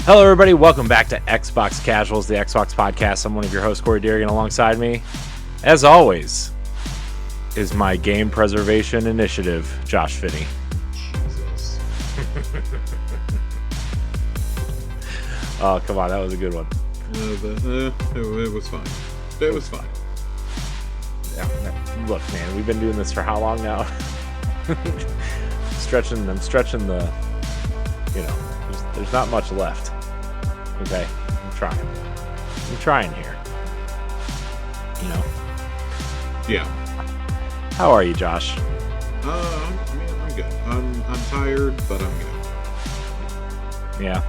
Hello, everybody. Welcome back to Xbox Casuals, the Xbox podcast. I'm one of your hosts, Corey Deerigan. Alongside me, as always, is my game preservation initiative, Josh Finney. Jesus. Oh, come on. That was a good one. It was fine. It was fine. Yeah. Look, man, we've been doing this for how long now? I'm stretching the, there's not much left. Okay, I'm trying here. Yeah. How are you, Josh? I'm good. I'm tired, but I'm good. Yeah,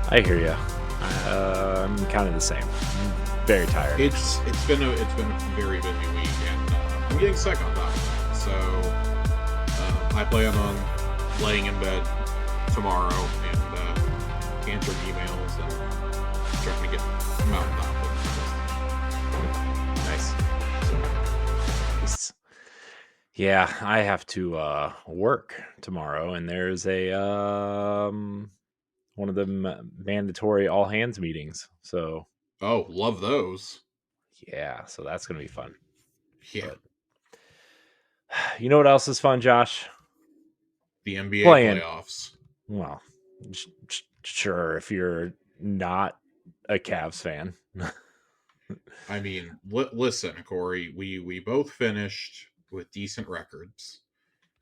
I hear you. I'm kind of the same. I'm very tired. It's been a very busy week, and I'm getting sick on top of that. So I plan on laying in bed tomorrow and answering emails and trying to get them out on top of Nice. Yeah, I have to work tomorrow, and there's a one of the mandatory all hands meetings. So Oh, love those. yeah, so that's gonna be fun. Yeah. But, you know what else is fun, Josh? The NBA Playing. playoffs. Well, sure, if you're not a Cavs fan. I mean, listen, Corey, we both finished with decent records.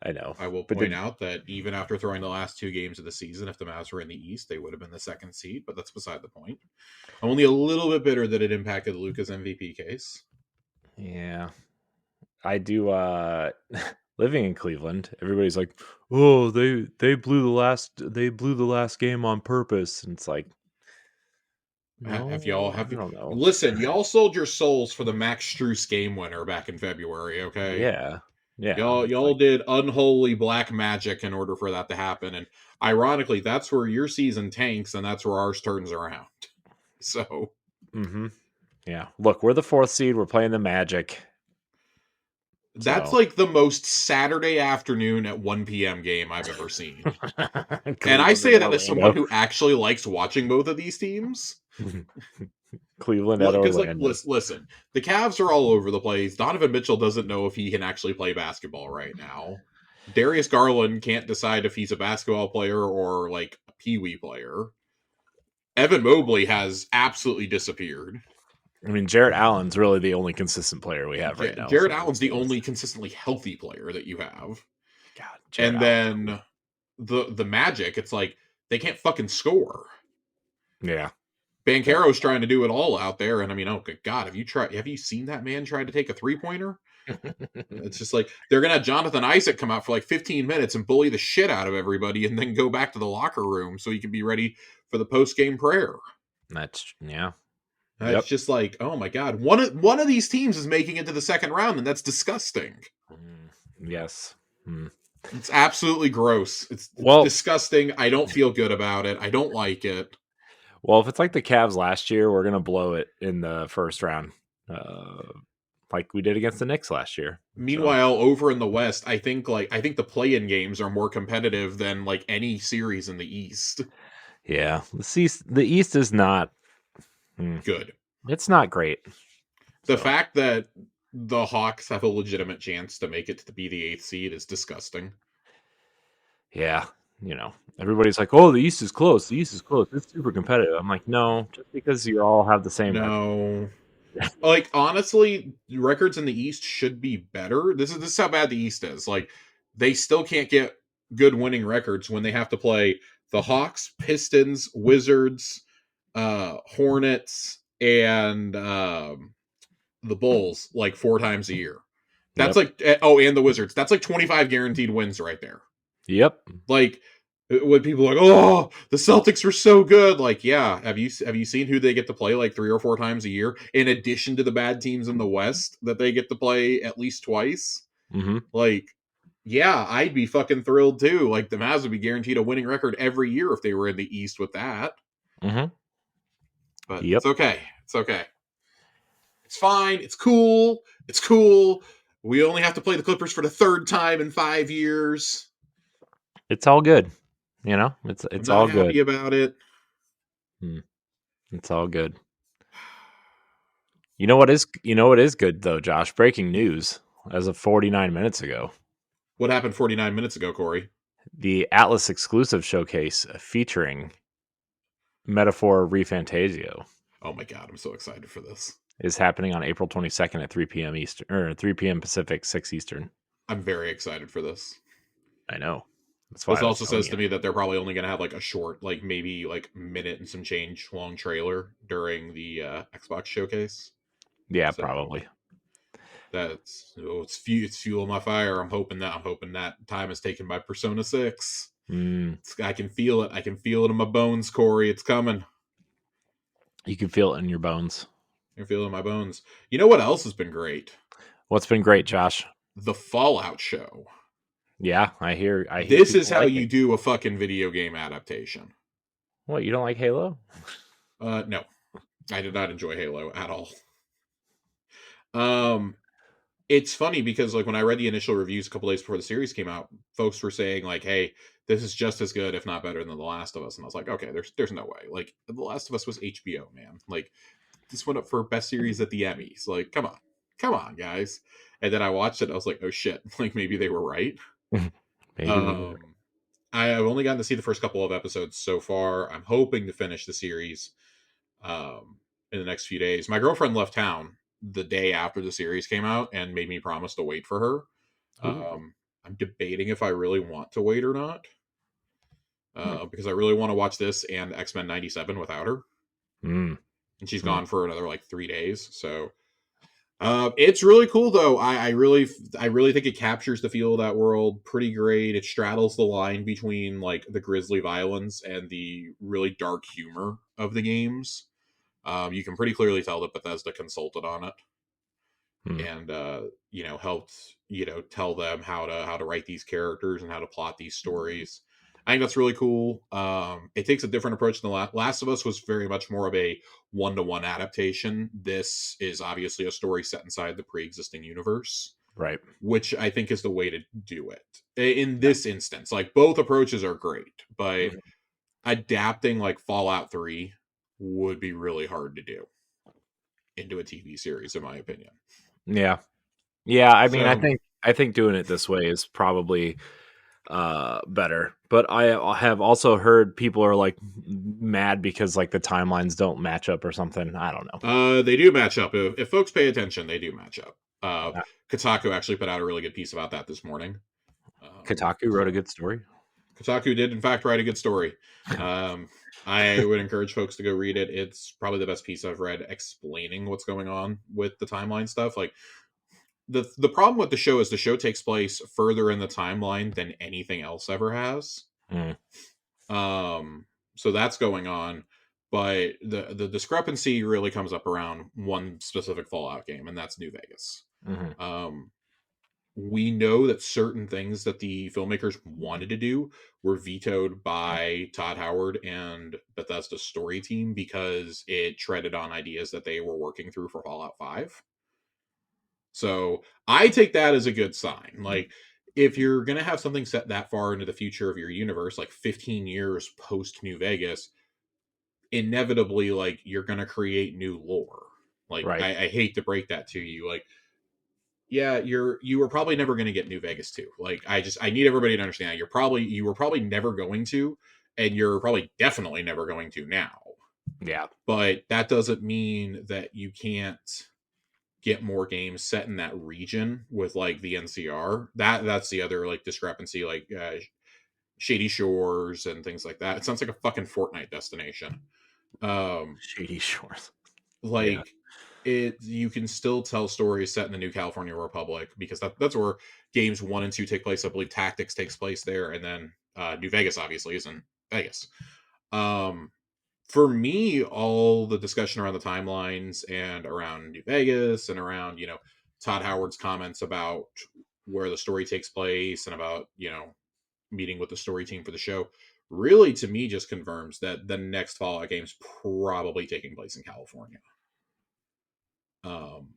I know. I will point out that even after throwing the last two games of the season, if the Mavs were in the East, they would have been the second seed, but that's beside the point. I'm only a little bit bitter that it impacted Luka's MVP case. Yeah. I do living in Cleveland, everybody's like, "Oh, they blew the last game on purpose." And it's like, no, Have y'all I don't know. Listen, y'all sold your souls for the Max Strus game winner back in February, okay? Yeah. Y'all did unholy black magic in order for that to happen, and ironically, that's where your season tanks, and that's where ours turns around. So, yeah. Look, we're the 4th seed. We're playing the Magic. That's like the most Saturday afternoon at 1 p.m. game I've ever seen. And I say that as someone who actually likes watching both of these teams. Cleveland at Orlando. Listen, the Cavs are all over the place. Donovan Mitchell doesn't know if he can actually play basketball right now. Darius Garland can't decide if he's a basketball player or like a peewee player. Evan Mobley has absolutely disappeared. I mean, Jarrett Allen's really the only consistent player we have right now. Jarrett Allen's the only consistently healthy player that you have. God, and then the Magic, it's like they can't fucking score. Yeah. Banchero's trying to do it all out there, and I mean, oh good God, have you seen that man try to take a 3-pointer? It's just like they're gonna have Jonathan Isaac come out for like 15 minutes and bully the shit out of everybody, and then go back to the locker room so he can be ready for the post-game prayer. It's just like, oh my God, one of these teams is making it to the second round, and that's disgusting. Yes. It's absolutely gross. It's disgusting. I don't feel good about it. I don't like it. Well, if it's like the Cavs last year, we're gonna blow it in the first round, like we did against the Knicks last year. Meanwhile, over in the West, I think the play-in games are more competitive than like any series in the East. Yeah, the East is not good. It's not great. The fact that the Hawks have a legitimate chance to make it to be the 8th seed is disgusting. Yeah, everybody's like, "Oh, the East is close. The East is close. It's super competitive." I'm like, no, just because you all have the same. No, like honestly, records in the East should be better. This is how bad the East is. Like they still can't get good winning records when they have to play the Hawks, Pistons, Wizards, Hornets, and the Bulls like 4 times a year. That's and the Wizards. That's like 25 guaranteed wins right there. Yep. Like when people are like, oh, the Celtics were so good. Like, yeah, have you seen who they get to play like 3 or 4 times a year in addition to the bad teams in the West that they get to play at least twice? Like, yeah, I'd be fucking thrilled too. Like the Mavs would be guaranteed a winning record every year if they were in the East with that. But it's okay. It's okay. It's fine. It's cool. It's cool. We only have to play the Clippers for the 3rd time in 5 years. It's all good. It's all good. Happy about it. Hmm. It's all good. You know what is good though, Josh? Breaking news as of 49 minutes ago. What happened 49 minutes ago, Corey? The Atlas exclusive showcase featuring Metaphor Refantasio Oh my god, I'm so excited for this. is happening on April 22nd at 3 p.m. Eastern or 3 p.m. Pacific, 6 Eastern. I'm very excited for this. I know. That's why This I was also telling says you. to me that they're probably only going to have like a short, like maybe like minute and some change long trailer during the Xbox showcase. Yeah, So probably. that's it's fuel my fire. I'm hoping that time is taken by Persona 6. Mm, I can feel it. I can feel it in my bones, Corey. It's coming. you can feel it in your bones. I can feel it in my bones. You know what else has been great? What's been great, Josh? The Fallout show. Yeah, I hear This is people how like you it. do a fucking video game adaptation. What, you don't like Halo? No, I did not enjoy Halo at all. Um, it's funny because like when I read the initial reviews a couple days before the series came out, folks were saying like, "Hey, this is just as good, if not better, than The Last of Us," and I was like, "Okay, there's no way." Like, The Last of Us was HBO, man. Like, this went up for best series at the Emmys. Like, come on, guys. And then I watched it. I was like, "Oh shit!" Like maybe they were right. Maybe they were. Um, I've only gotten to see the first couple of episodes so far. I'm hoping to finish the series um, in the next few days. My girlfriend left town the day after the series came out and made me promise to wait for her. Ooh. I'm debating if I really want to wait or not Hmm. because I really want to watch this and X-Men 97 without her. Mm. And she's Mm. gone for another like 3 days. So it's really cool though. I really think it captures the feel of that world pretty great. It straddles the line between like the grisly violence and the really dark humor of the games. You can pretty clearly tell that Bethesda consulted on it Mm. and helped tell them how to write these characters and how to plot these stories. I think that's really cool. It takes a different approach than Last of Us was very much more of a one-to-one adaptation. This is obviously a story set inside the pre-existing universe, Right. which I think is the way to do it in this instance. Like both approaches are great, but Mhm. adapting like Fallout 3 would be really hard to do into a TV series, in my opinion. Yeah. Yeah, I mean, I So think I think doing it this way is probably better. But I have also heard people are like mad because like the timelines don't match up or something. I don't know. they do match up. If folks pay attention, they do match up. Uh, Kotaku actually put out a really good piece about that this morning. Kotaku wrote a So good story. Kotaku did, in fact, write a good story. Um, I would encourage folks to go read it. It's probably the best piece I've read explaining what's going on with the timeline stuff. Like the problem with the show is the show takes place further in the timeline than anything else ever has. Mm. Um, so that's going on, but the discrepancy really comes up around one specific Fallout game, and that's New Vegas. Hmm. Um, we know that certain things that the filmmakers wanted to do were vetoed by Todd Howard and Bethesda's story team because it treaded on ideas that they were working through for Fallout 5. So I take that as a good sign. Like, if you're going to have something set that far into the future of your universe, like 15 years post New Vegas, inevitably, like, you're going to create new lore. Like, Right. I hate to break that to you. Like, yeah, you were probably never going to get New Vegas 2. Like, I need everybody to understand you were probably never going to, and you're probably definitely never going to now. Yeah. But that doesn't mean that you can't get more games set in that region with like the NCR. That's the other like discrepancy, like Shady Shores and things like that. It sounds like a fucking Fortnite destination. Um, Shady Shores. Yeah. like you can still tell stories set in the New California Republic because that's where games 1 and 2 take place. I believe Tactics takes place there, and then New Vegas obviously is in Vegas. Um, for me, all the discussion around the timelines and around New Vegas and around, Todd Howard's comments about where the story takes place and about, meeting with the story team for the show, really to me just confirms that the next Fallout game is probably taking place in California,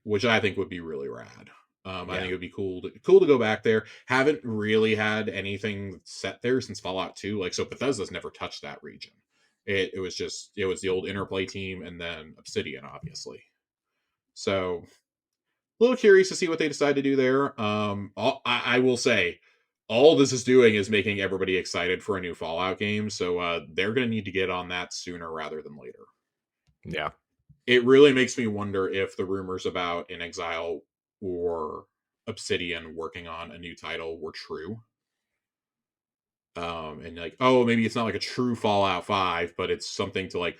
which I think would be really rad. I think Yeah. it would be cool to go back there. Haven't really had anything set there since Fallout 2. Like, so Bethesda's never touched that region. It was the old Interplay team and then Obsidian, obviously. So a little curious to see what they decide to do there. I will say, all this is doing is making everybody excited for a new Fallout game. So they're going to need to get on that sooner rather than later. Yeah. It really makes me wonder if the rumors about In Exile or Obsidian working on a new title were true. And like, oh, maybe it's not like a true Fallout 5, but it's something to like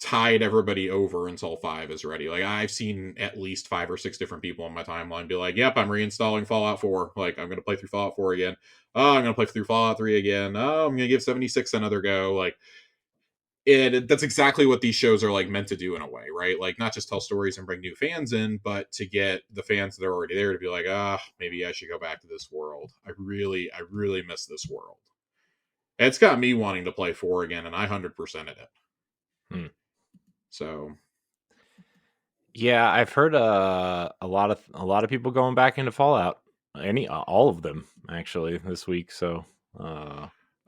tide everybody over until 5 is ready. Like, I've seen at least 5 or 6 different people on my timeline be like, yep, I'm reinstalling Fallout 4. Like, I'm going to play through Fallout 4 again. Oh, I'm going to play through Fallout 3 again. Oh, I'm going to give 76 another go. Like, and that's exactly what these shows are like meant to do in a way, right? Like, not just tell stories and bring new fans in, but to get the fans that are already there to be like, maybe I should go back to this world. I really miss this world. It's got me wanting to play 4 again, and I 100%ed it. Hmm. So Yeah, I've heard a lot of people going back into Fallout. All of them actually this week. So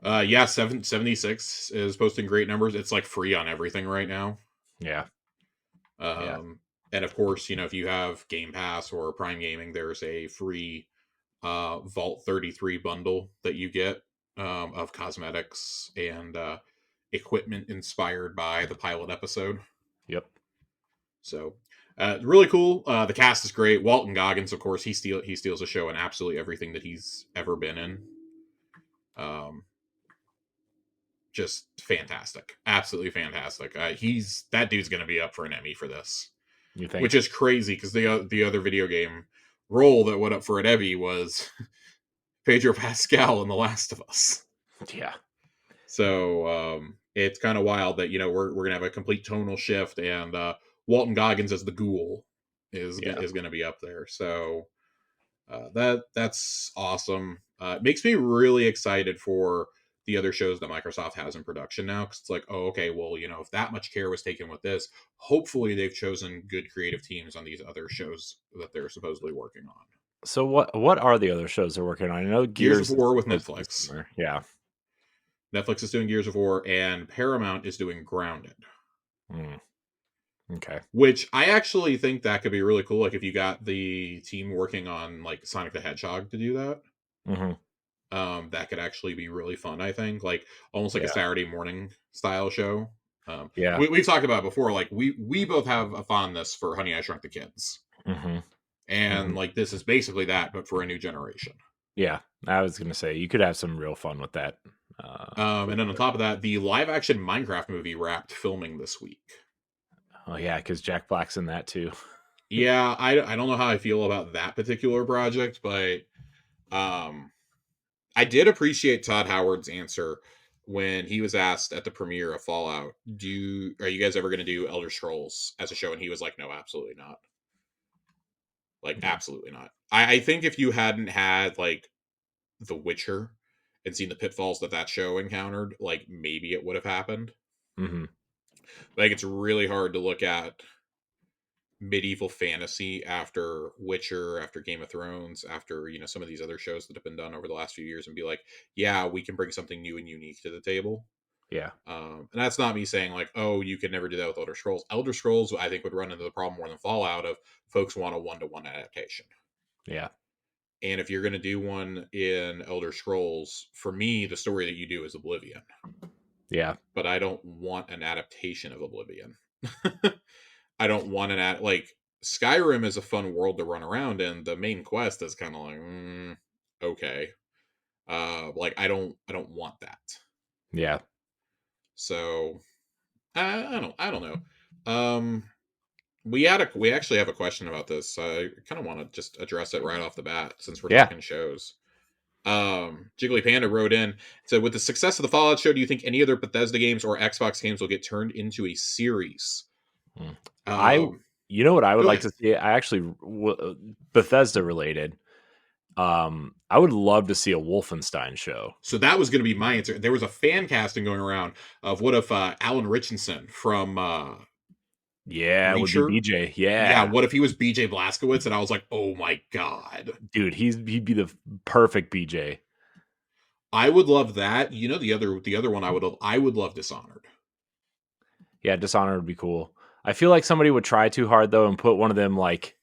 yeah, 76 is posting great numbers. It's like free on everything right now. yeah, yeah, Um, and of course, if you have Game Pass or Prime Gaming, there's a free Vault 33 bundle that you get of cosmetics and equipment inspired by the pilot episode. yep, So really cool. The cast is great. Walton Goggins, of course, he steals the show in absolutely everything that he's ever been in. Um, just fantastic, absolutely fantastic. He's that dude's going to be up for an Emmy for this, you which think? is crazy because the other video game role that went up for an Emmy was Pedro Pascal in The Last of Us. Yeah, So it's kind of wild that we're gonna have a complete tonal shift, and Walton Goggins as the ghoul yeah. is gonna be up there. So that's awesome. It makes me really excited for the other shows that Microsoft has in production now, because it's like, oh, okay, well, if that much care was taken with this, hopefully they've chosen good creative teams on these other shows that they're supposedly working on. So what are the other shows they're working on? I know Gears of Gears is War with supposed to be Netflix. similar. Yeah. Netflix is doing Gears of War, and Paramount is doing Grounded. Mm, okay. Which I actually think that could be really cool. Like, if you got the team working on like Sonic the Hedgehog to do that, Hmm. that could actually be really fun. I think, like, almost like a Yeah. Saturday morning style show. Yeah. We've talked about it before. Like, we both have a fondness for Honey I Shrunk the Kids, Hmm. and Hmm. like this is basically that, but for a new generation. Yeah. I was gonna say you could have some real fun with that. For And then on sure. top of that, the live action Minecraft movie wrapped filming this week. Oh yeah, because Jack Black's in that too. Yeah, I don't know how I feel about that particular project, but um I did appreciate Todd Howard's answer when he was asked at the premiere of Fallout, are you guys ever going to do Elder Scrolls as a show? And he was like, no, absolutely not. Like, absolutely not. I think if you hadn't had like The Witcher and seen the pitfalls that show encountered, like maybe it would have happened. Mm-hmm. Like, it's really hard to look at medieval fantasy after Witcher, after Game of Thrones, after some of these other shows that have been done over the last few years, and be like, yeah, we can bring something new and unique to the table. Yeah. And that's not me saying like, oh, you could never do that with Elder Scrolls. Elder Scrolls, I think, would run into the problem more than Fallout of folks want a one-to-one adaptation. Yeah. And if you're going to do one in Elder Scrolls, for me, the story that you do is Oblivion. Yeah. But I don't want an adaptation of Oblivion. I don't want like Skyrim is a fun world to run around in. The main quest is kind of like, okay. Like I don't want that. Yeah. So I don't know. We actually have a question about this. I kind of want to just address it right off the bat since we're Yeah. talking shows. Jiggly Panda wrote in, said, with the success of the Fallout show, do you think any other Bethesda games or Xbox games will get turned into a series? Mm. I Um, you know what I would Go like ahead. to see? I actually Bethesda related. I would love to see a Wolfenstein show. So that was going to be my answer. There was a fan casting going around of what if Alan Richardson from Yeah, it would be Reacher, BJ. yeah, Yeah. what if he was BJ Blazkowicz? And I was like, oh my god, Dude, he'd be the perfect BJ. I would love that. The other one I would love Dishonored. Yeah, Dishonored would be cool. I feel like somebody would try too hard though and put one of them like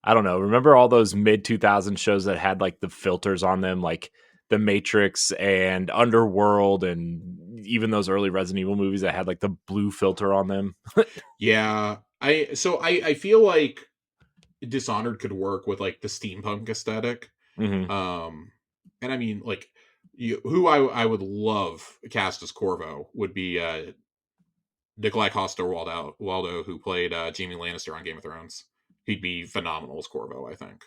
I don't know. Remember all those mid 2000 shows that had like the filters on them, like The Matrix and Underworld, and even those early Resident Evil movies that had like the blue filter on them. Yeah, I feel like Dishonored could work with like the steampunk aesthetic. Hmm. Um, and I mean, like, who I would love cast as Corvo would be Nikolai Coster Waldo, who played Jaime Lannister on Game of Thrones. He'd be phenomenal as Corvo, I think.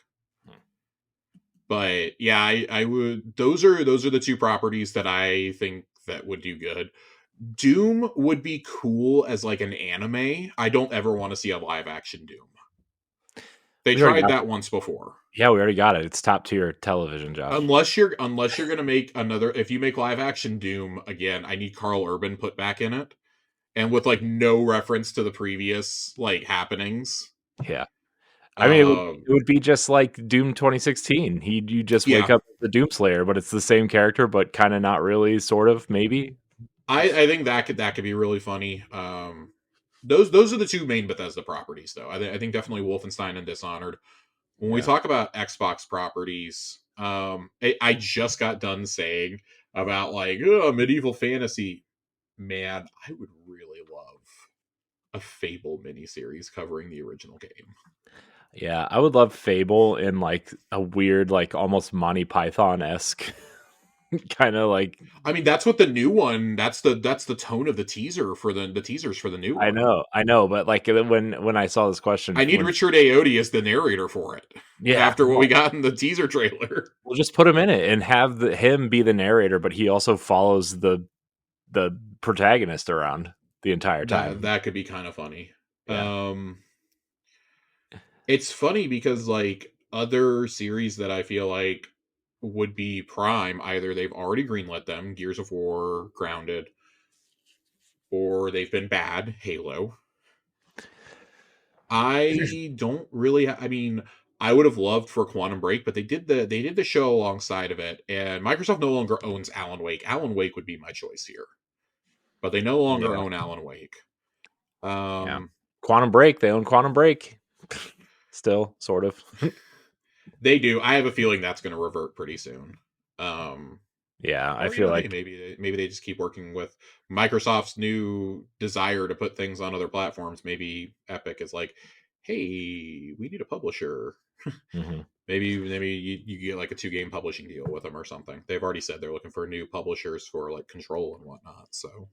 But yeah, I would. Those are the two properties that I think that would do good. Doom would be cool as like an anime. I don't ever want to see a live action Doom. They We already tried got that once before. Yeah, we already got it. It's top tier television, Josh. Unless you're gonna make another, if you make live action Doom again, I need Carl Urban put back in it, and with like no reference to the previous like happenings. Yeah. I mean, Um, it would be just like Doom 2016. You just wake yeah, up as the Doom Slayer, but it's the same character, but kind of not really, sort of, maybe. I think that could be really funny. Those are the two main Bethesda properties, though. I think definitely Wolfenstein and Dishonored. When we Yeah. talk about Xbox properties, I just got done saying about like medieval fantasy. Man, I would really love a Fable miniseries covering the original game. Yeah, I would love Fable in like a weird, like almost Monty Python esque kind of like. I mean, that's what the new one. That's the tone of the teaser for the teasers for the new one. I know, but like when I saw this question, I need when Richard Ayoade as the narrator for it. yeah, After what we got in the teaser trailer, we'll just put him in it and have him be the narrator, but he also follows the protagonist around the entire that time. that could be kind of funny. Yeah, Um, it's funny because like other series that I feel like would be prime, either they've already greenlit them, Gears of War, Grounded, or they've been bad, Halo. I don't really. I mean, I would have loved for Quantum Break, but they did the show alongside of it, and Microsoft no longer owns Alan Wake. Alan Wake would be my choice here, but they no longer yeah, own Alan Wake. yeah. Um, Quantum Break, they own Quantum Break, still sort of. they do. I have a feeling that's going to revert pretty soon. Um, Yeah, I or feel hey, like. maybe they just keep working with Microsoft's new desire to put things on other platforms. Maybe Epic is like, hey, we need a publisher. Mhm. Maybe you get like a 2 game publishing deal with them or something. They've already said they're looking for new publishers for like Control and whatnot. So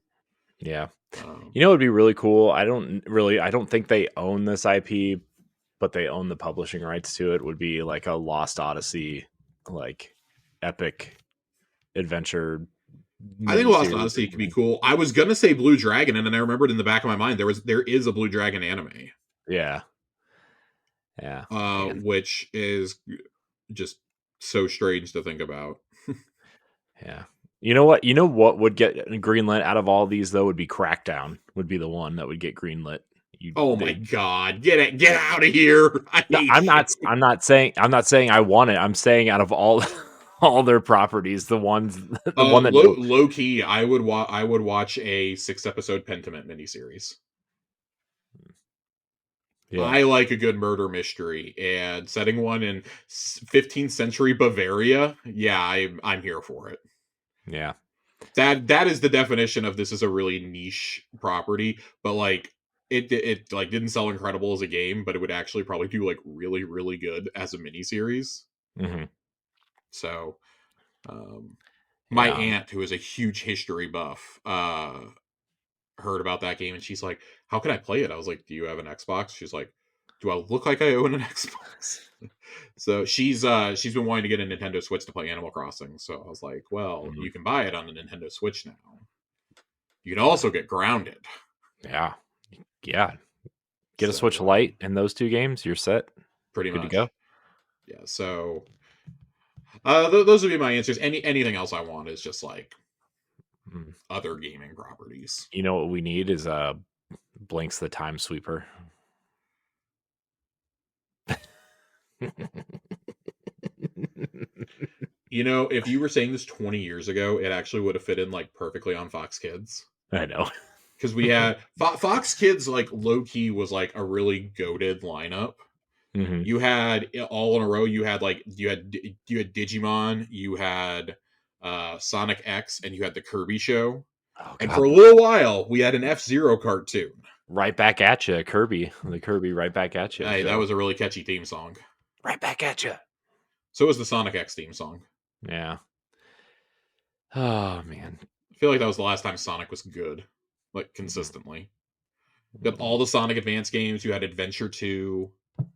Yeah. um, You know, it would be really cool. I don't think they own this IP, but they own the publishing rights to it. Would be like a Lost Odyssey, like epic adventure I think Lost miniseries or Odyssey could be something. cool. I was gonna say Blue Dragon, and then I remembered in the back of my mind there is a Blue Dragon anime, Yeah. Yeah. Man. which is just so strange to think about. Yeah. You know what? You know what would get greenlit out of all these though would be Crackdown. Would be the one that would get greenlit. You Oh my they, god, get out of here! I no, hate you. I'm not saying I want it. I'm saying out of all all their properties, the one that no. Low key, I would watch a 6 episode Pentiment miniseries. Yeah. I like a good murder mystery, and setting one in 15th century Bavaria. Yeah, I'm here for it. Yeah. That is the definition of this is a really niche property, but like it like didn't sell incredible as a game, but it would actually probably do like really really good as a miniseries. Hmm. So um, my Yeah. aunt, who is a huge history buff, heard about that game and she's like, "How can I play it?" I was like, "Do you have an Xbox?" She's like, "Do I look like I own an Xbox?" So she's been wanting to get a Nintendo Switch to play Animal Crossing. So I was like, "Well, Mhm. you can buy it on the Nintendo Switch now. You can Yeah. also get Grounded." Yeah. Yeah. Get a Switch So Lite in those two games, you're set. pretty Good to go. much, yeah. So those would be my answers. Anything else I want is just like Mm. other gaming properties. You know what we need is Blinks the Time Sweeper. You know, if you were saying this 20 years ago, it actually would have fit in like perfectly on Fox Kids. I know. because we had Fox Kids, like low key was like a really goated lineup. Hmm. You had all in a row. You had Digimon, you had Sonic X, and you had the Kirby Show. Oh And for God, a little while, we had an F-Zero cartoon. right back at you, Kirby. The Kirby right back at you Hey, that show. was a really catchy theme song. Right back at you. So was the Sonic X theme song. Yeah. Oh man. I feel like that was the last time Sonic was good, like Mhm. consistently. You had Mhm. all the Sonic Advance games. You had Adventure 2. You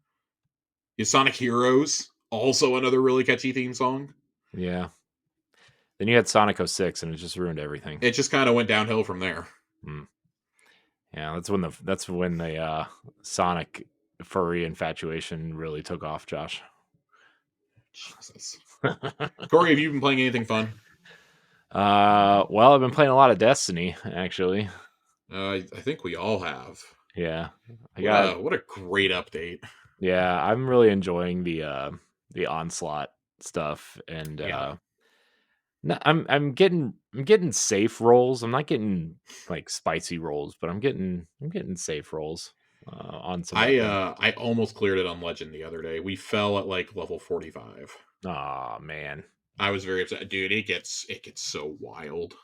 had Sonic Heroes, also another really catchy theme song. Yeah. Then you had Sonic 06 and it just ruined everything. It just kind of went downhill from there. Mm. Yeah, that's when the Sonic furry infatuation really took off, Josh. Jesus. Corey, have you been playing anything fun? Well, I've been playing a lot of Destiny, actually. I think we all have. Yeah. I got What a great update. Yeah, I'm really enjoying the onslaught stuff and Yeah. no, I'm getting safe rolls. I'm not getting like spicy rolls, but I'm getting safe rolls on some weapons. I almost cleared it on Legend the other day. We fell at like level 45. Oh man. I was very upset. Dude, it gets so wild.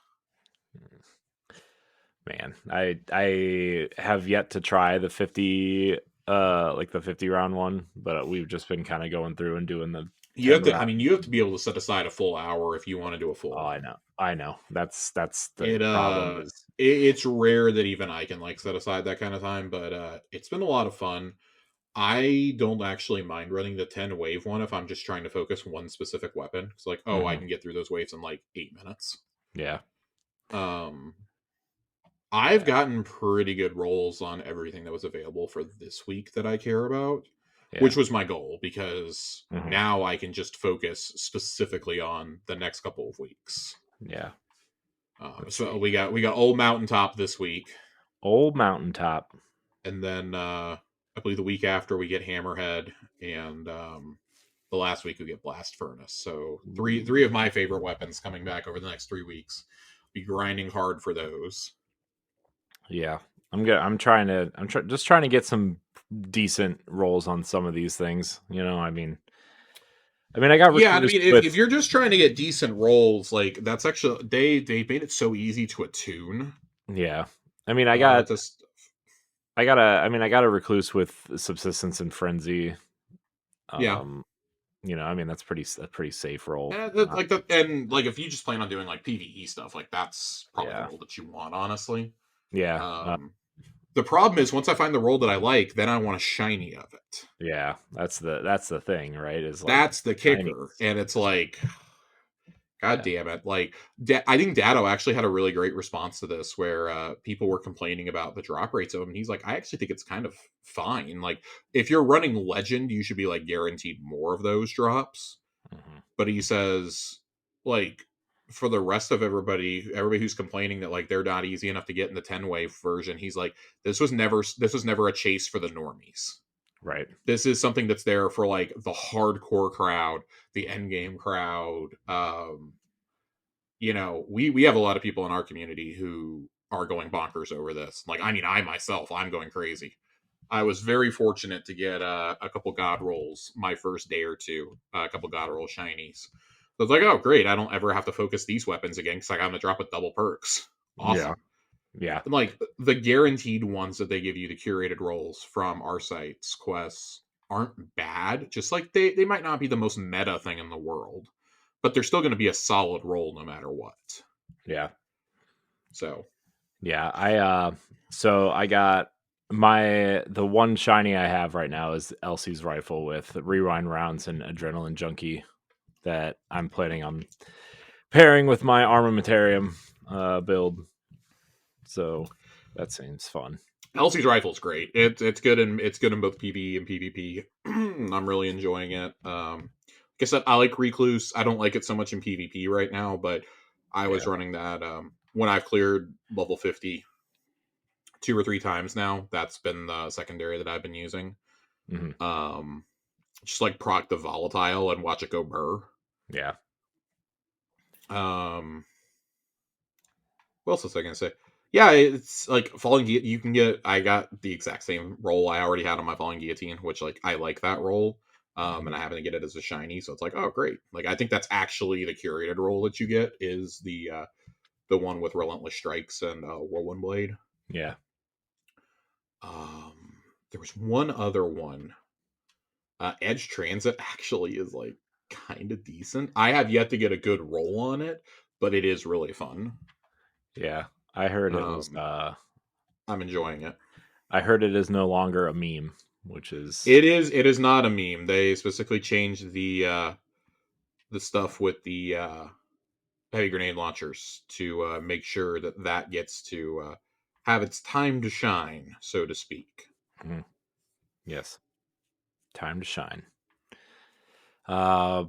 Man, I have yet to try the 50 like the 50 round one, but we've just been kind of going through and doing the You 10 have to I round. mean, you have to be able to set aside a full hour if you want to do a full Oh, I one. know. I know. That's the It problem uh is it's rare that even I can like set aside that kind of time, but it's been a lot of fun. I don't actually mind running the 10 wave one if I'm just trying to focus one specific weapon. It's like, oh, I mhm, can get through those waves in like 8 minutes. yeah. Um I've Yeah. gotten pretty good rolls on everything that was available for this week that I care about, Yeah. which was my goal because Mhm. now I can just focus specifically on the next couple of weeks. Yeah. Let's So see. we got Old Mountaintop this week, Old Mountaintop. and then I believe the week after we get Hammerhead, and the last week we get Blast Furnace. So three of Ooh. my favorite weapons coming back over the next 3 weeks. Be grinding hard for those. Yeah. I'm just trying to get some decent rolls on some of these things. I mean I got Yeah, and I recluse mean, with if you're just trying to get decent rolls, like that's actually they made it so easy to attune. yeah. I mean I got Just I got a recluse with subsistence and frenzy. yeah, Um I mean that's a pretty safe roll. like that, and like if you just plan on doing like PVE stuff, like that's probably the Yeah. role that you want, honestly. Yeah. Um, the problem is once I find the role that I like, then I want a shiny of it. Yeah. That's the thing, right? Is like That's the shiny. kicker, and it's like God Yeah. damn it. Like, I think Datto actually had a really great response to this where people were complaining about the drop rates of him. And he's like, I actually think it's kind of fine. Like, if you're running Legend, you should be like guaranteed more of those drops. Mhm. But he says, like, for the rest of everybody who's complaining that like they're not easy enough to get in the 10 wave version, he's like, this was never a chase for the normies. Right. This is something that's there for like the hardcore crowd, the endgame crowd. We have a lot of people in our community who are going bonkers over this. Like, I mean, I myself, I'm going crazy. I was very fortunate to get a couple god rolls my first day or two, a couple god roll shinies. So it's like, oh, great! I don't ever have to focus these weapons again because I got them to drop with double perks. Yeah. Awesome. Yeah. And like the guaranteed ones that they give you, the curated rolls from our sites quests aren't bad. Just like they might not be the most meta thing in the world, but they're still going to be a solid roll no matter what. Yeah. So Yeah. So I got the one shiny I have right now is Elsie's rifle with rewind rounds and adrenaline junkie that I'm planning on pairing with my armamentarium build. So that seems fun. Elsie's rifle is great. It's good in both PvE and PvP. I'm really enjoying it. Like I said, I like Recluse. I don't like it so much in PvP right now, but I was Yeah. running that when I've cleared level 50 2 or 3 times now. That's been the secondary that I've been using. Hmm. Um, just like proc the volatile and watch it go burr. Yeah. Um, what else was I gonna say? Yeah, it's like falling. You can get. I got the exact same role I already had on my falling guillotine, which like I like that role. And I happen to get it as a shiny, so it's like, oh great. Like I think that's actually the curated role that you get is the one with relentless strikes and whirlwind blade. Yeah. There was one other one. Edge Transit actually is like kind of decent. I have yet to get a good roll on it, but it is really fun. Yeah. I heard it was Um, I'm enjoying it. I heard it is no longer a meme, which is It is. It is not a meme. They specifically changed the stuff with the heavy grenade launchers to make sure that that gets to have its time to shine, so to speak. mm, yes, time to shine. Uh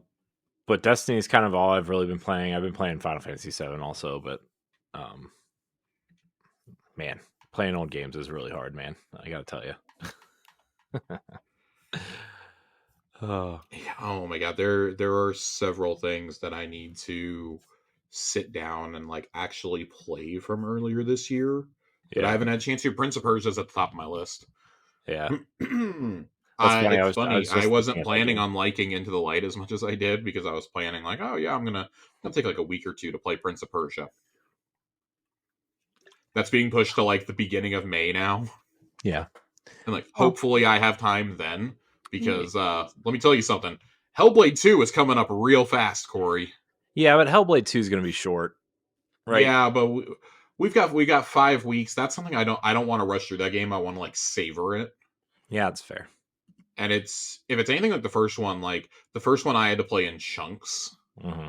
but Destiny is kind of all I've really been playing. I've been playing Final Fantasy 7 also, but um man, playing old games is really hard, man. I got to tell you. Oh, Yeah, oh my god, there are several things that I need to sit down and like actually play from earlier this year that I yeah. haven't had a chance to. Prince of Persia is at the top of my list. Yeah. That's funny. It's I funny. was I just looking wasn't at that planning game. on liking Into the Light as much as I did because I was planning like, oh yeah, I'm gonna take like a week or two to play Prince of Persia. That's being pushed to like the beginning of May now, Yeah. and like Oh, hopefully I have time then because let me tell you something. Hellblade 2 is coming up real fast, Corey. yeah, but Hellblade 2 is going to be short, right? Yeah, but we got 5 weeks. That's something I don't want to rush through that game. I want to like savor it. Yeah, it's fair. And it's if it's anything like the first one I had to play in chunks. Hmm.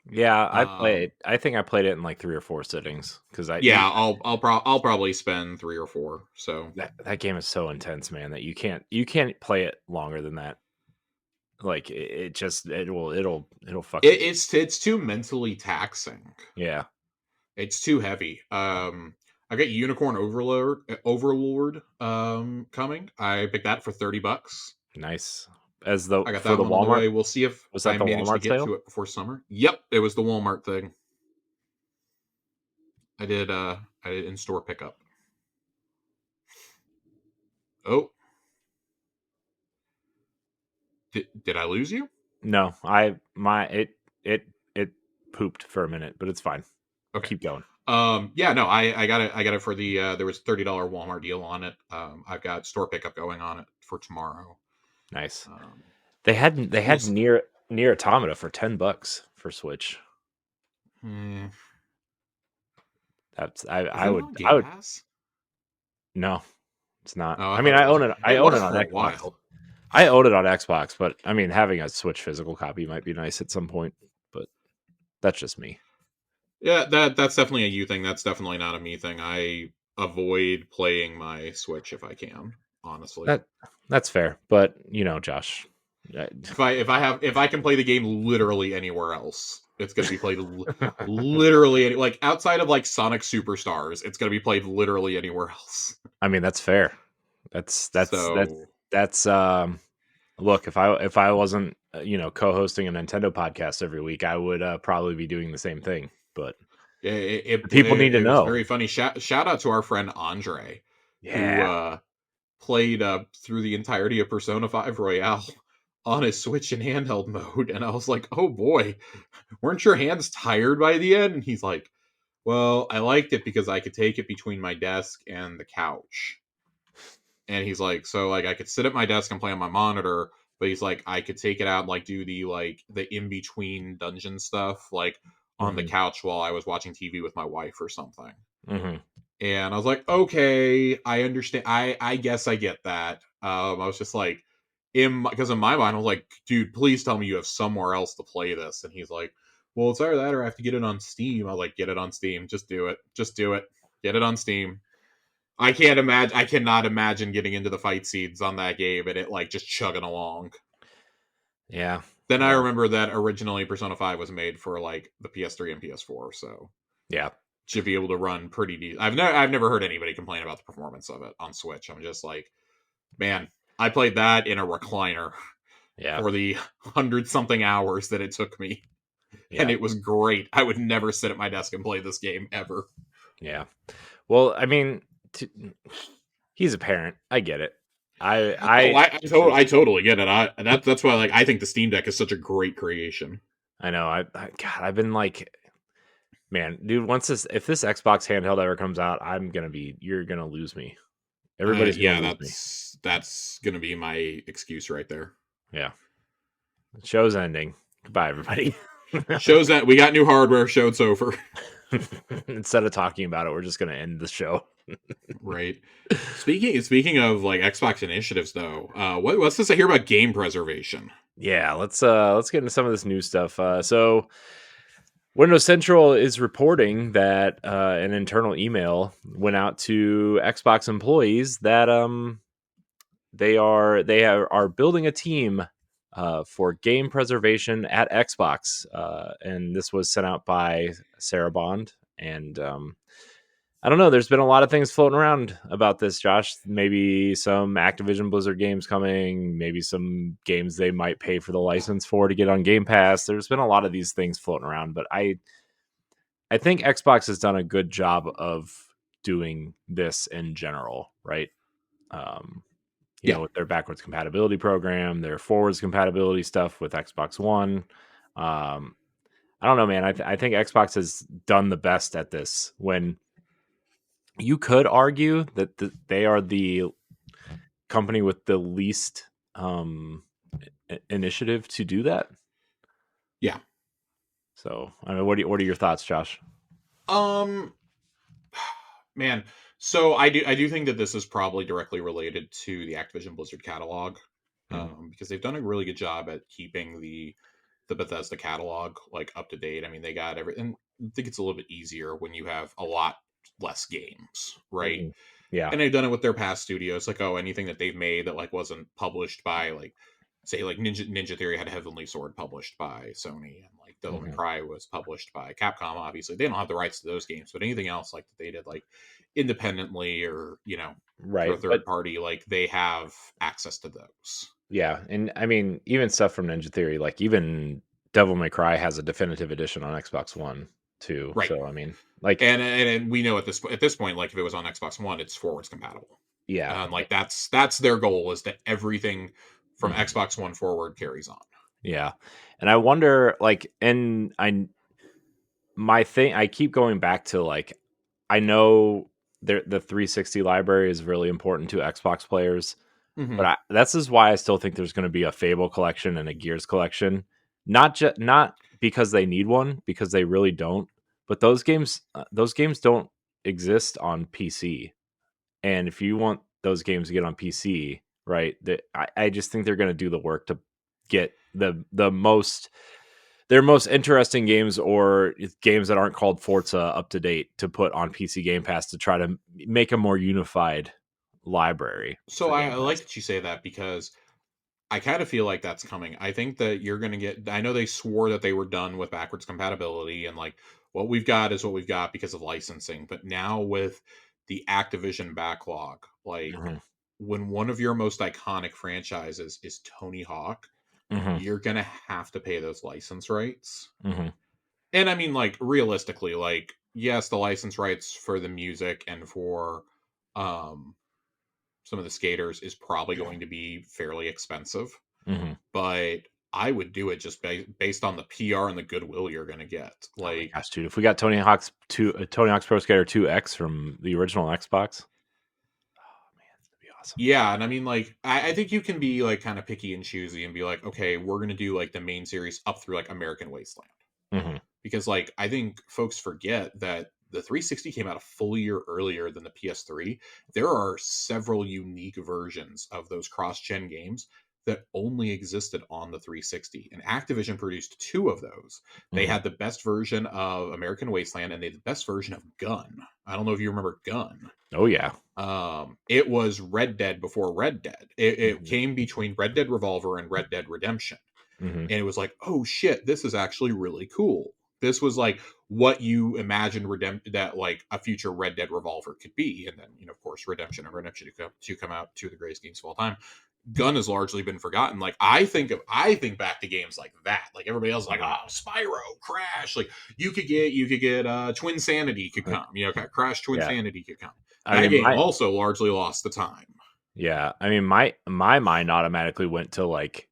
Yeah, Um, I think I played it in like 3 or 4 sittings cuz yeah, I'll probably spend 3 or 4. So that game is so intense, man, that you can't play it longer than that. Like it just it'll fuck with you. it's too mentally taxing. Yeah. It's too heavy. I got Unicorn Overlord coming. I picked that for $30. Nice. As the I got for that the one on the Walmart way. We'll see if was that I the manage to Walmart get sale? to it before summer. Yep, it was the Walmart thing. I did in-store pickup. Oh, did I lose you? No, I my it pooped for a minute, but it's fine. Okay. Keep going. Yeah, no, I got it for the there was $30 Walmart deal on it. I've got store pickup going on it for tomorrow. Nice. Um They we'll had near Automata for $10 for Switch. hmm, That's is that on I Game would Pass? no, it's not. Oh, I I mean, thought it was. I It own was it on for a Xbox. while. I own it on Xbox, but I mean, having a Switch physical copy might be nice at some point, but that's just me. Yeah, that's definitely a you thing. That's definitely not a me thing. I avoid playing my Switch if I can, honestly. That that's fair, but you know, Josh. If I can play the game literally anywhere else, it's going to be played literally like outside of like Sonic Superstars, it's going to be played literally anywhere else. I mean, that's fair. So, That's look, if I wasn't, co-hosting a Nintendo podcast every week, I would probably be doing the same thing, but yeah, the people need to it was know. very funny. Shout out to our friend Andre who Yeah. played through the entirety of Persona 5 Royale on his Switch in handheld mode. And I was like, oh boy, weren't your hands tired by the end? And he's like, well, I liked it because I could take it between my desk and the couch. And he's like, so like I could sit at my desk and play on my monitor, but he's like, I could take it out and like do the in between dungeon stuff like on the Mhm. couch while I was watching TV with my wife or something. Mhm. And I was like, okay, I understand. I guess I get that. I was just like, because in my mind, I was like, dude, please tell me you have somewhere else to play this. And he's like, well, it's either that or I have to get it on Steam. I was like, get it on Steam. Just do it. Just do it. Get it on Steam. I can't imagine. I cannot imagine getting into the fight scenes on that game and it like just chugging along. Yeah. Then I Well, remember that originally Persona 5 was made for like the PS3 and PS4, so yeah. should be able to run pretty decent. I've never heard anybody complain about the performance of it on Switch. I'm just like, man, I played that in a recliner Yeah. for the 100 something hours that it took me, and Yeah. it was great. I would never sit at my desk and play this game ever. Yeah. Well, I mean, t he's a parent. I get it. Oh, I I just totally get it. That's why like I think the Steam Deck is such a great creation. I know. God, I've been like, man, dude. Once this, if this Xbox handheld ever comes out, you're gonna lose me. Everybody's gonna Yeah, lose me. that's gonna be my excuse right there. Yeah, the show's ending. Goodbye, everybody. Shows that we got new hardware. Show's over. Instead of talking about it, we're just gonna end the show. Right. Speaking of like Xbox initiatives, though, what's this I hear about game preservation? Yeah, let's get into some of this new stuff. So Windows Central is reporting that an internal email went out to Xbox employees that are building a team for game preservation at Xbox, and this was sent out by Sarah Bond. And I don't know. There's been a lot of things floating around about this, Josh. Maybe some Activision Blizzard games coming. Maybe some games they might pay for the license for to get on Game Pass. There's been a lot of these things floating around, but I think Xbox has done a good job of doing this in general, right? Um, Yeah. with their backwards compatibility program, their forwards compatibility stuff with Xbox One. Um, I don't know, man. I think Xbox has done the best at this. When you could argue that they are the company with the least initiative to do that. Yeah. So, I mean, what are your thoughts, Josh? Um. Man. So I do think that this is probably directly related to the Activision Blizzard catalog, Mm-hmm. because they've done a really good job at keeping the Bethesda catalog like up to date. I mean, they got everything. I think it's a little bit easier when you have a lot less games, right? Mm-hmm. Yeah. And they've done it with their past studios. Like, oh, anything that they've made that like wasn't published by like, say, like Ninja Theory had Heavenly Sword published by Sony, and like Devil May Mm-hmm. Cry was published by Capcom. Obviously, they don't have the rights to those games, but anything else like that they did like independently or through Right. a But third party, like they have access to those. yeah, and I mean, even stuff from Ninja Theory, like even Devil May Cry has a definitive edition on Xbox One too. Right. So I mean, like, And we know at this point, like if it was on Xbox One, it's forwards compatible. yeah, Like that's their goal, is that everything from mhm, Xbox One forward carries on. yeah. And I wonder, like, and my thing, I keep going back to like, I know the 360 library is really important to Xbox players, but Hmm. this is why I still think there's going to be a Fable collection and a Gears collection. Not because they need one, because they really don't. But those games don't exist on PC. And if you want those games to get on PC, right? I just think they're going to do the work to get the most their most interesting games, or games that aren't called Forza, up to date to put on PC Game Pass to try to make a more unified library So for I Game like Pass. that you say that, because I kind of feel like that's coming. I think that you're going to get. I know they swore that they were done with backwards compatibility, and like what we've got is what we've got because of licensing. But now with the Activision backlog, like Hmm. when one of your most iconic franchises is Tony Hawk, Hmm. you're going to have to pay those license rights. Hmm. And I mean, like realistically, like yes, the license rights for the music and for um some of the skaters is probably going to be fairly expensive, Hmm. but I would do it just based on the PR and the goodwill you're going to get. Oh my Like, gosh, dude! If we got Tony Hawk's Pro Skater 2X from the original Xbox, oh man, that'd be awesome. yeah, and I mean, like, I think you can be like kind of picky and choosy and be like, okay, we're going to do like the main series up through like American Wasteland, Hmm. because like I think folks forget that the 360 came out a full year earlier than the PS3. There are several unique versions of those cross-gen games that only existed on the 360, and Activision produced two of those. They Hmm. had the best version of American Wasteland, and they had the best version of Gun. I don't know if you remember Gun. Oh yeah. It was Red Dead before Red Dead. It Hmm. came between Red Dead Revolver and Red Dead Redemption, Hmm. and it was like, oh shit, this is actually really cool. This was like what you imagined that like a future Red Dead Revolver could be. And then of course Redemption and Redemption 2 come out, two of the greatest games of all time. gun has largely been forgotten. Like I think back to games like that. Like everybody else is like, Mhm. oh, Spyro, Crash. Like you could get Twin Sanity could come. Crash Twin Yeah. Sanity could come. I That mean, game my also largely lost the time. yeah, I mean, my mind automatically went to, like,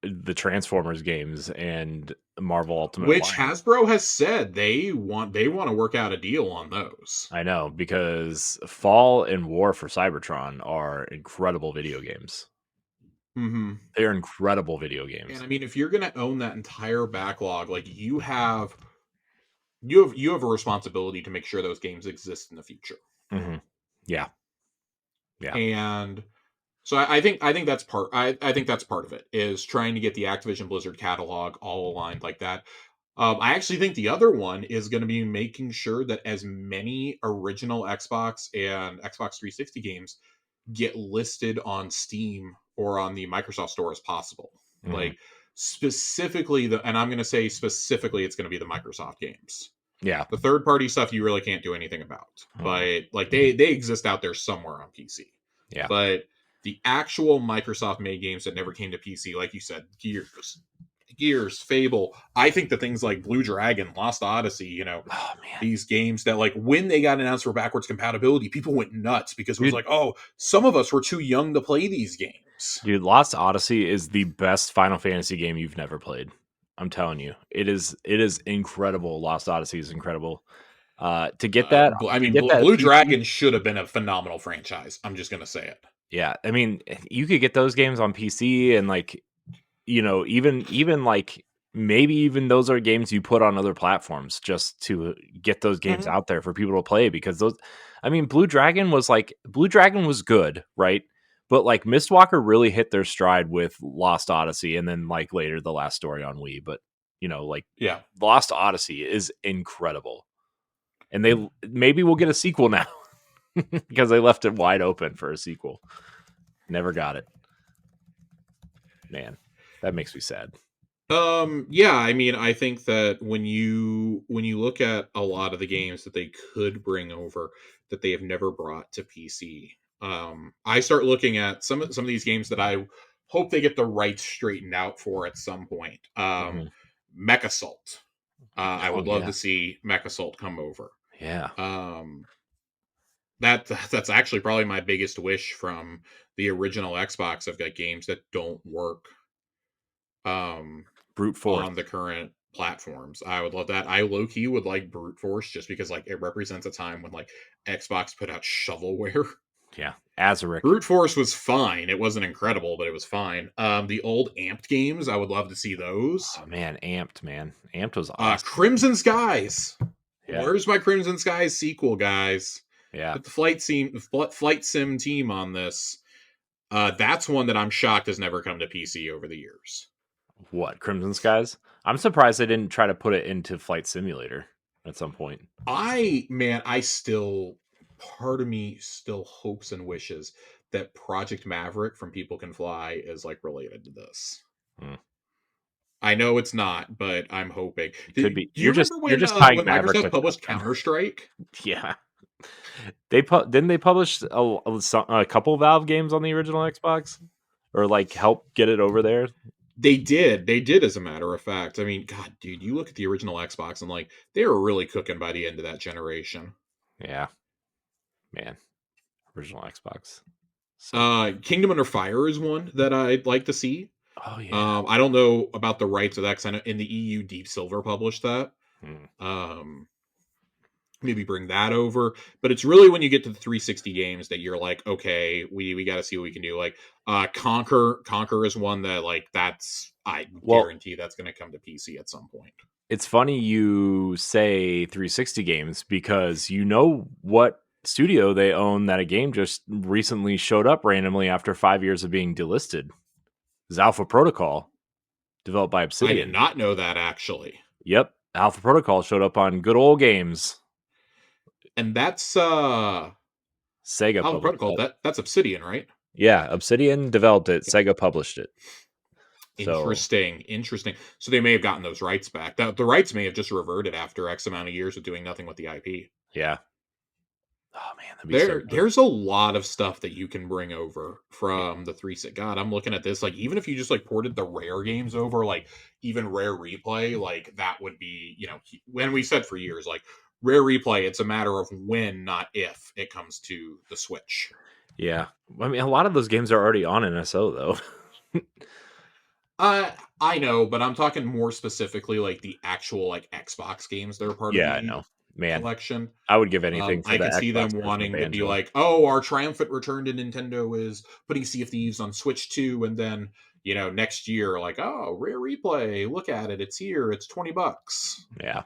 the Transformers games and Marvel Ultimate Which Alliance. Hasbro has said they want to work out a deal on those. I know, because Fall and War for Cybertron are incredible video games. Mm-hmm. They're incredible video And games. I mean, if you're gonna own that entire backlog, like you have a responsibility to make sure those games exist in the future. Mhm. Yeah, yeah. And so I think that's I think that's part of it is trying to get the Activision Blizzard catalog all aligned like that. I actually think the other one is going to be making sure that as many original Xbox and Xbox 360 games get listed on Steam or on the Microsoft Store as possible. Mhm. Like specifically and I'm going to say specifically, it's going to be the Microsoft games. Yeah. The third party stuff you really can't do anything about, Mhm. but like they exist out there somewhere on PC. Yeah. But the actual Microsoft made games that never came to PC, like you said, Gears, Fable. I think the things like Blue Dragon, Lost Odyssey, Oh, man. these games that like when they got announced for backwards compatibility, people went nuts because it was Dude like, oh, some of us were too young to play these games. dude, Lost Odyssey is the best Final Fantasy game you've never played. I'm telling you. It is incredible. Lost Odyssey is incredible. To get that I to mean, get that Blue PC. Dragon should have been a phenomenal franchise. I'm just gonna say it. Yeah, I mean, you could get those games on PC and, like, even like maybe even those are games you put on other platforms just to get those games Mhm. out there for people to play, because those I mean, Blue Dragon was good, right? But like Mistwalker really hit their stride with Lost Odyssey, and then like later the last story on Wii. But like Yeah. Lost Odyssey is incredible. And they maybe we'll get a sequel now because they left it wide open for a sequel. Never got it. Man, that makes me sad. Yeah, I mean, I think that when you look at a lot of the games that they could bring over that they have never brought to PC, I start looking at some of these games that I hope they get the rights straightened out for at some point. Mhm. Mech Assault. I Oh would love yeah. to see Mech Assault come over. Yeah. Um, that's actually probably my biggest wish from the original Xbox. I've got games that don't work. Um, Brute force. on the current platforms. I would love that. I low key would like Brute Force just because like it represents a time when like Xbox put out shovelware. Yeah. Azaric. Brute Force was fine. It wasn't incredible, but it was fine. The old Amped games, I would love to see those. Oh man, Amped, man. Amped was awesome. Crimson Skies. Yeah. Where's my Crimson Skies sequel, guys? Yeah. Put the flight sim team on this. That's one that I'm shocked has never come to PC over the years. What, Crimson Skies? I'm surprised they didn't try to put it into Flight Simulator at some point. I still, part of me still hopes and wishes that Project Maverick from People Can Fly is like related to this. Hmm. I know it's not, but I'm hoping. It could Do be. you remember You're when just tying when Maverick Microsoft to published Top Gun. Counter Strike? Yeah. Didn't they publish a couple Valve games on the original Xbox, or like help get it over there? They did, as a matter of fact. I mean, God, dude, you look at the original Xbox and like they were really cooking by the end of that generation. Yeah, man. Original Xbox. So good. Kingdom Under Fire is one that I'd like to see. Oh yeah. I don't know about the rights of that because I know in the EU, Deep Silver published that. Hmm. Um, maybe bring that over, but it's really when you get to the 360 games that you're like, okay, we got to see what we can do. Like, Conquer is one that like that's I Well, guarantee that's going to come to PC at some point. it's funny you say 360 games, because you know what studio they own that a game just recently showed up randomly after 5 years of being delisted. It's Alpha Protocol, developed by I did Obsidian. not know that actually, Yep, Alpha Protocol showed up on good old games. and that's Sega Alpha published Protocol. that. That's Obsidian, right? Yeah, Obsidian developed it. Yeah. Sega published it. So Interesting. So they may have gotten those rights back. The rights may have just reverted after X amount of years of doing nothing with the IP. yeah, Oh man, that'd be so good. There's a lot of stuff that you can bring over from the 360. God, I'm looking at this. Like, even if you just like ported the rare games over, like even rare replay, like that would be, when we said for years, like rare replay, it's a matter of when, not if, it comes to the Switch. Yeah, I mean, a lot of those games are already on NSO though. Uh, I know, but I'm talking more specifically like the actual like Xbox games that are part of Yeah, I the know, man. collection. I would give anything for I the can see Xbox them version of wanting to be Banjo. like, "Oh, our triumphant return to Nintendo is putting Sea of Thieves on Switch 2, and then next year, like, oh, rare replay, look at it, it's here, it's $20. Yeah,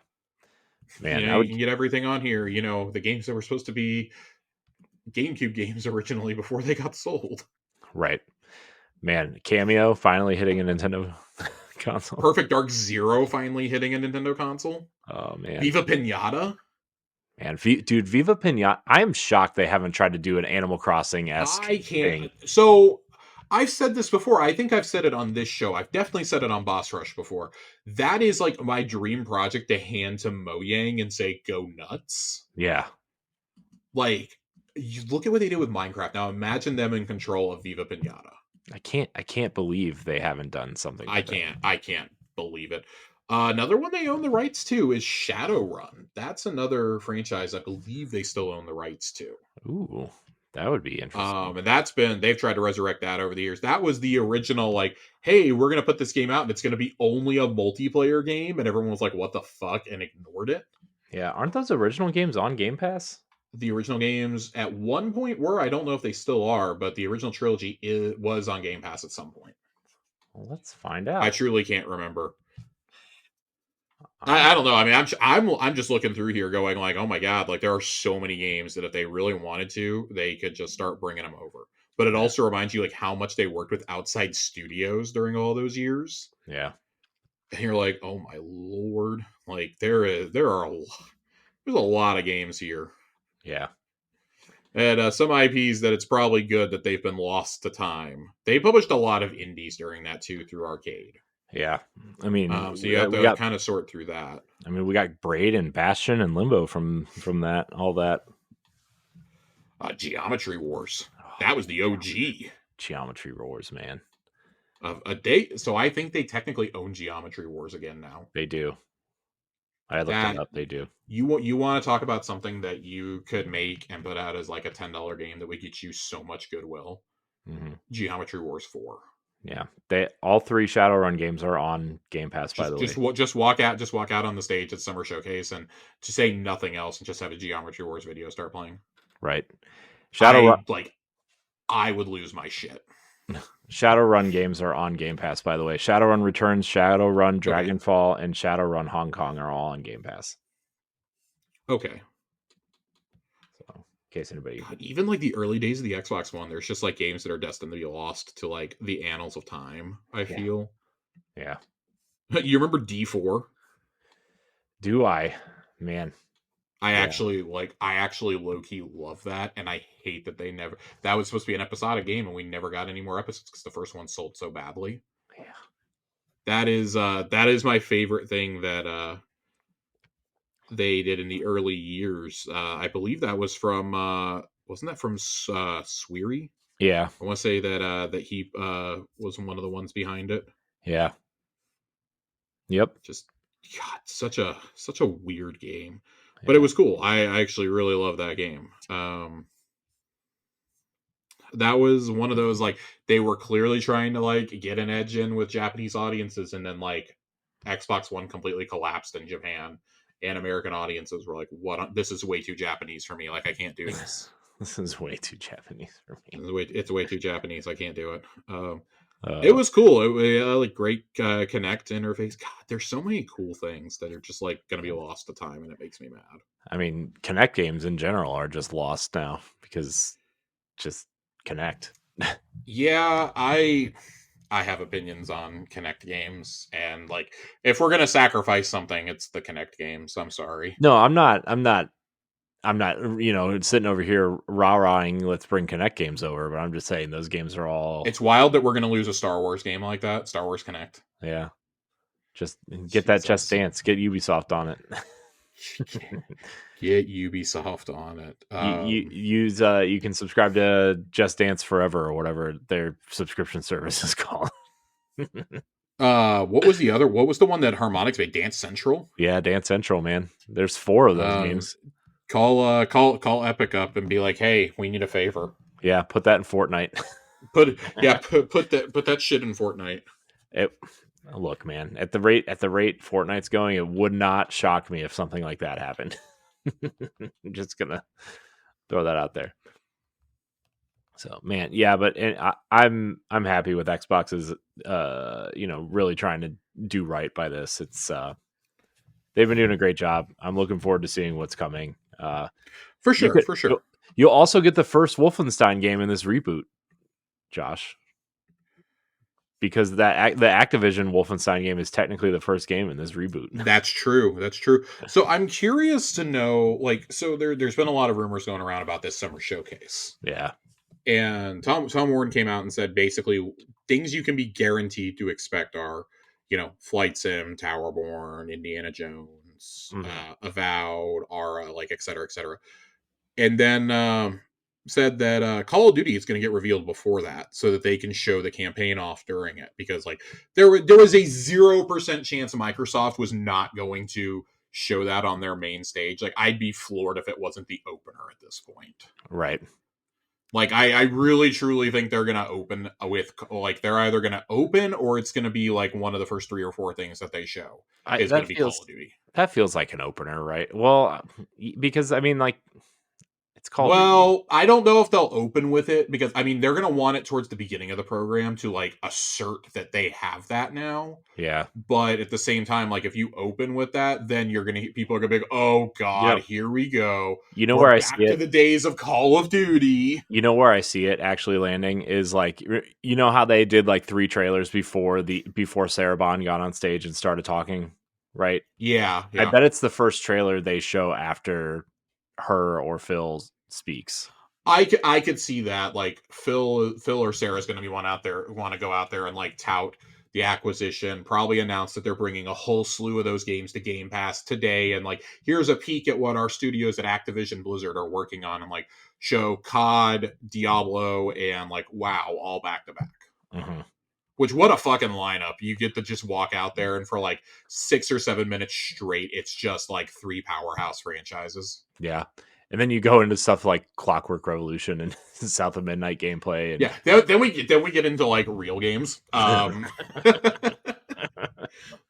man, I You would. can get everything on here. The games that were supposed to be GameCube games originally before they got sold. Right, man. Cameo finally hitting a Nintendo console. Perfect Dark Zero finally hitting a Nintendo console. Oh man, Viva Pinata. man, dude, Viva Pinata. I am shocked they haven't tried to do an Animal Crossing esque I can't. thing. So I've said this before. I think I've said it on this show. I've definitely said it on Boss Rush before. That is like my dream project to hand to Mojang and say, go nuts. Yeah, Like, you look at what they did with Minecraft. Now imagine them in control of Viva Pinata. I can't believe they haven't done something I like that. can't. I can't believe it. Another one they own the rights to is Shadowrun. That's another franchise I believe they still own the rights to. Ooh, that would be interesting. And they've tried to resurrect that over the years. That was the original, like, hey, we're gonna put this game out and it's gonna be only a multiplayer game, and everyone was like, what the fuck, and ignored it. Yeah, aren't those original games on Game Pass? The original games at one point were, I don't know if they still are, but the original trilogy was on Game Pass at some point. Well, let's find I out. truly can't remember. I'm I don't know. I mean, I'm just looking through here, going like, oh my god, like there are so many games that if they really wanted to, they could just start bringing them over. But it yeah, also reminds you like how much they worked with outside studios during all those years, yeah, and you're like, oh my lord, like there's a lot of games here, yeah, and some IPs that it's probably good that they've been lost to time. They published a lot of indies during that too through arcade, yeah. I mean, so you have we to got. kind of sort through that. I mean, we got Braid and Bastion and Limbo from that all that. Geometry Wars, Oh, that was the OG. Geometry Wars, man. Of a date. So I think they technically own Geometry Wars again now. They do. I looked it That up. They do. you want to talk about something that you could make and put out as like a $10 game that would get you so much goodwill. Hmm. Geometry Wars 4. Yeah, they all three Shadowrun games are on Game Pass. By Just the way, just walk out on the stage at Summer Showcase and to say nothing else and just have a Geometry Wars video start playing. right? Shadowrun I like I would lose my shit. Shadowrun games are on Game Pass. By the way, Shadowrun Returns, Shadowrun Okay. Dragonfall, and Shadowrun Hong Kong are all on Game Pass. Okay. So, in case anybody, God, even like the early days of the Xbox One, there's just like games that are destined to be lost to like the annals of time, I yeah, feel. yeah. You remember D4? Do I, man? Yeah, I actually low key love that, and I hate that they never. That was supposed to be an episodic game, and we never got any more episodes because the first one sold so badly. yeah, That is my favorite thing that they did in the early years. I believe that was from wasn't that from Swery? yeah, I want to say that that he was one of the ones behind it. yeah. Yep. Just God, such a weird game, but it Yeah, was cool. I actually really love that game. That was one of those like they were clearly trying to like get an edge in with Japanese audiences, and then like Xbox One completely collapsed in Japan, and American audiences were like, "What? This is way too Japanese for me. Like, I can't do this. this is way too Japanese for me. It's way too Japanese. I can't do it." It Uh, was cool. It was like great Connect interface. God, there's so many cool things that are just like going to be lost to time, and it makes me mad. I mean, Connect games in general are just lost now because just Connect. Yeah, I have opinions on Connect games, and like if we're gonna sacrifice something, it's the Connect games. I'm sorry. No, I'm not. I'm not. Sitting over here rah-rahing. Let's bring Connect games over. But I'm just saying those games are all. It's wild that we're gonna lose a Star Wars game like that. Star Wars Connect. Yeah. Just get that Just Jesus. Dance. Get Ubisoft on it. Get Ubisoft on it. You use you can subscribe to Just Dance Forever or whatever their subscription service is called. What was the other? What was the one that Harmonix made? Dance Central. Yeah, Dance Central, man. There's 4 of those Uh, games. call Epic up and be like, hey, we need a favor. Yeah, put that in Fortnite. Put that shit in Fortnite. It, look, man, at the rate Fortnite's going, it would not shock me if something like that happened. I'm just gonna throw that out there. So, man, yeah, but I'm happy with Xbox's really trying to do right by this. It's they've been doing a great job. I'm looking forward to seeing what's coming. For You sure, could for sure. you'll also get the first Wolfenstein game in this reboot, Josh, because the Activision Wolfenstein game is technically the first game in this reboot. That's true. That's true. So I'm curious to know, like, so there's been a lot of rumors going around about this summer showcase. Yeah. And Tom Warren came out and said basically things you can be guaranteed to expect are, Flight Sim, Towerborn, Indiana Jones, Mhm. Avowed, Aura, like et cetera, et cetera. And then said that Call of Duty is going to get revealed before that, so that they can show the campaign off during it, because like there was a 0% chance Microsoft was not going to show that on their main stage. Like I'd be floored if it wasn't the opener at this point. Right. Like I really truly think they're gonna open with, like, they're either gonna open or it's gonna be like one of the first 3 or 4 things that they show I is gonna be Call of Duty. that feels like an opener, right? Well, because I mean, like, it's Call of Duty. Well, I don't know if they'll open with it, because I mean they're gonna want it towards the beginning of the program to like assert that they have that now. Yeah. But at the same time, like if you open with that, then people are gonna be like, oh god, Yep. here we go. You know We're where I see back to it? the days of Call of Duty. You know where I see it actually landing is like you know how they did like 3 trailers before Sarah Bond got on stage and started talking, right? Yeah, I yeah. bet it's the first trailer they show after her or Phil speaks. I could see that, like Phil or Sarah's going to be want to go out there and like tout the acquisition, probably announce that they're bringing a whole slew of those games to Game Pass today, and like here's a peek at what our studios at Activision Blizzard are working on, and like show COD, Diablo, and like WoW all back to back. Mhm. Which, what a fucking lineup. You get to just walk out there and for like 6 or 7 minutes straight, it's just like 3 powerhouse franchises. Yeah. And then you go into stuff like Clockwork Revolution and South of Midnight gameplay and Yeah, then we get into like real games.